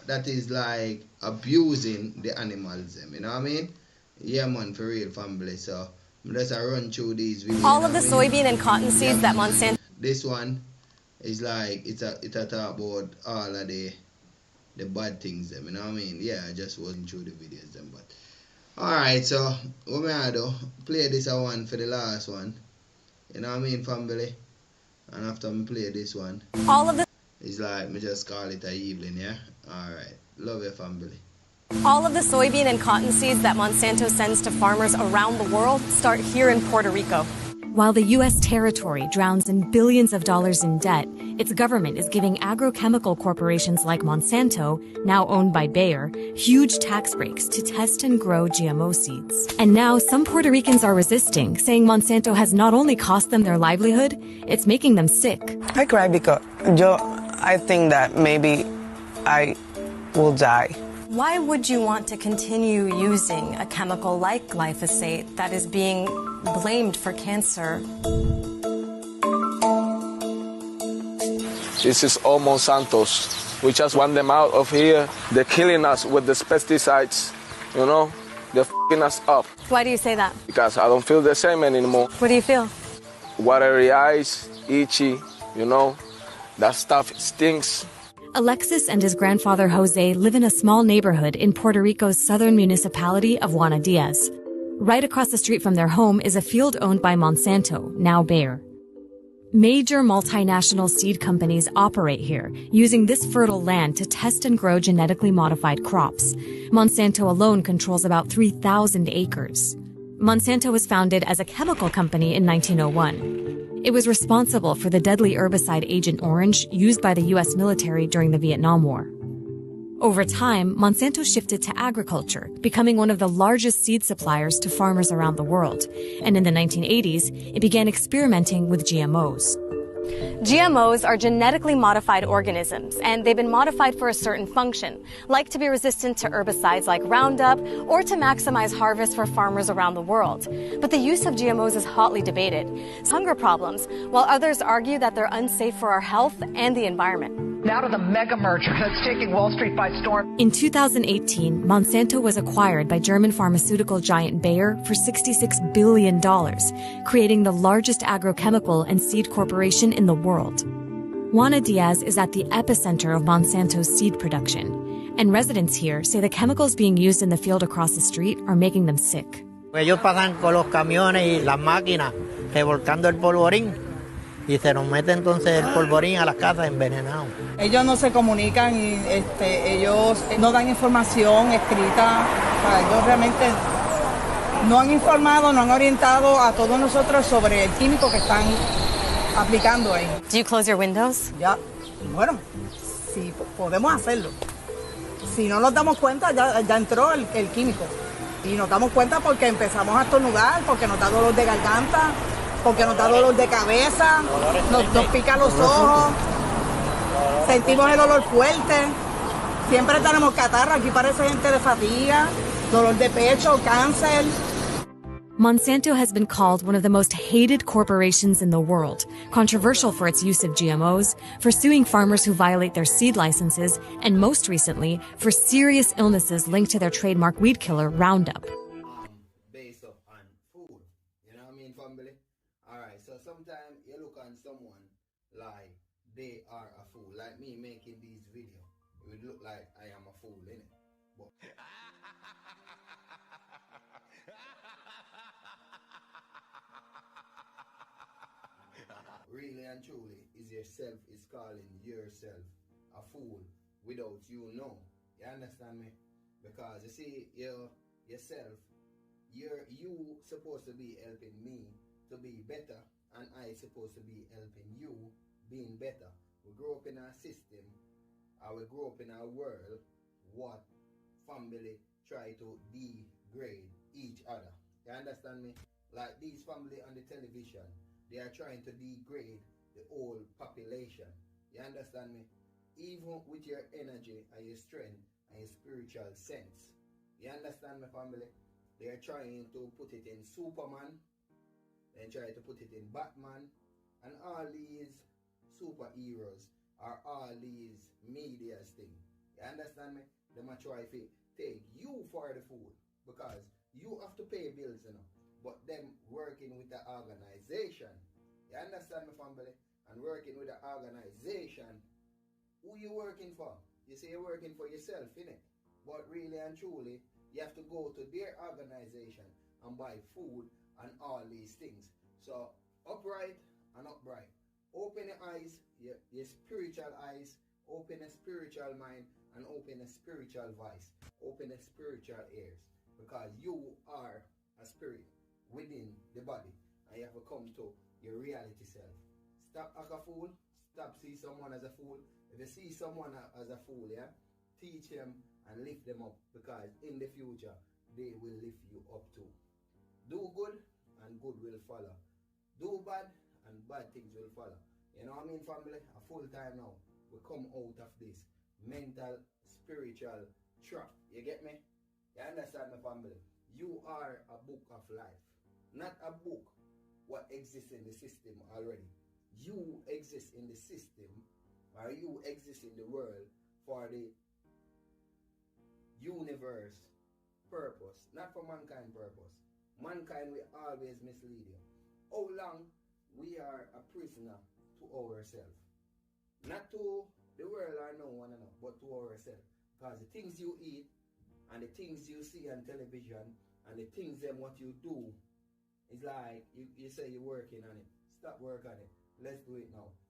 That is like abusing the animals. You know what I mean? Yeah, man, for real, family. So let's run through these videos. All of the soybean and cotton seeds that Monsanto. This one is like it's a talk about all of the bad things. Them, you know what I mean? Yeah, I just wasn't through the videos. Them, but all right. So what me I do? Play this one for the last one. You know what I mean, family? And after me play this one, All of the. it's like me just call it a evening. Yeah. All right. Love your family. All of the soybean and cotton seeds that Monsanto sends to farmers around the world start here in Puerto Rico. While the U.S. territory drowns in billions of dollars in debt, its government is giving agrochemical corporations like Monsanto, now owned by Bayer, huge tax breaks to test and grow GMO seeds. And now some Puerto Ricans are resisting, saying Monsanto has not only cost them their livelihood, it's making them sick. I cry because I think that maybe I will die. Why would you want to continue using a chemical like glyphosate that is being blamed for cancer? This is all Monsanto's. We just want them out of here. They're killing us with these pesticides, you know? They're f***ing us up. Why do you say that? Because I don't feel the same anymore. What do you feel? Watery eyes, itchy, you know? That stuff stinks. Alexis and his grandfather Jose live in a small neighborhood in Puerto Rico's southern municipality of Juana Diaz. Right across the street from their home is a field owned by Monsanto, now Bayer. Major multinational seed companies operate here, using this fertile land to test and grow genetically modified crops. Monsanto alone controls about 3,000 acres. Monsanto was founded as a chemical company in 1901. It was responsible for the deadly herbicide Agent Orange used by the U.S. military during the Vietnam War. Over time, Monsanto shifted to agriculture, becoming one of the largest seed suppliers to farmers around the world. And in the 1980s, it began experimenting with GMOs. GMOs are genetically modified organisms, and they've been modified for a certain function, like to be resistant to herbicides like Roundup or to maximize harvest for farmers around the world. But the use of GMOs is hotly debated. Hunger problems, while others argue that they're unsafe for our health and the environment. Now to the mega merger that's taking Wall Street by storm. In 2018, Monsanto was acquired by German pharmaceutical giant Bayer for $66 billion, creating the largest agrochemical and seed corporation in the world. Juana Diaz is at the epicenter of Monsanto's seed production, and residents here say the chemicals being used in the field across the street are making them sick. Ellos pasan con los camiones y las máquinas revolcando el polvorín y se nos mete entonces el polvorín a las casas envenenado. Ellos no se comunican y ellos no dan información escrita. Ellos realmente no han informado, no han orientado a todos nosotros sobre el químico que están aplicando ahí. Do you close your windows? Ya, bueno, sí, podemos hacerlo. Si no nos damos cuenta, ya entró el químico. Y nos damos cuenta porque empezamos a estornudar, porque nos da dolor de garganta, porque nos da dolor de cabeza, nos pica los ojos, sentimos el olor fuerte. Siempre tenemos catarro, aquí parece gente de fatiga, dolor de pecho, cáncer. Monsanto has been called one of the most hated corporations in the world, controversial for its use of GMOs, for suing farmers who violate their seed licenses, and most recently, for serious illnesses linked to their trademark weed killer, Roundup. Based up on food, you know what I mean, family? Alright, so sometimes you look on someone like they are a fool, like me making these videos. It would look like I am a fool, innit? But really and truly, is calling yourself a fool without you know. You understand me? Because you see, yourself you supposed to be helping me to be better, and I supposed to be helping you being better. We grow up in a system, or we grow up in a world what family try to degrade each other. You understand me? Like these family on the television, they are trying to degrade the whole population. You understand me? Even with your energy and your strength and your spiritual sense. You understand me, family? They are trying to put it in Superman, they try to put it in Batman, and all these superheroes are all these media's thing. You understand me? They might try to take you for the fool because you have to pay bills, you know. But them working with the organization. You understand me, family? And working with the organization, who you working for? You say you're working for yourself, innit? But really and truly, you have to go to their organization and buy food and all these things. So, upright and upright. Open your eyes, your spiritual eyes, open a spiritual mind, and open a spiritual voice. Open a spiritual ears. Because you are a spirit within the body. And you have to come to your reality self. Stop act a fool. Stop see someone as a fool. If you see someone as a fool, yeah, teach them and lift them up, because in the future they will lift you up too. Do good and good will follow. Do bad and bad things will follow. You know what I mean, family? A full time now. We come out of this mental, spiritual trap. You get me? You understand me, family? You are a book of life. Not a book what exists in the system already. You exist in the system, or you exist in the world for the universe purpose, not for mankind purpose. Mankind will always mislead you. How long we are a prisoner to ourselves. Not to the world or no one another, but to ourselves. Because the things you eat and the things you see on television and the things them what you do, it's like you say you're working on it. Stop work on it. Let's do it now.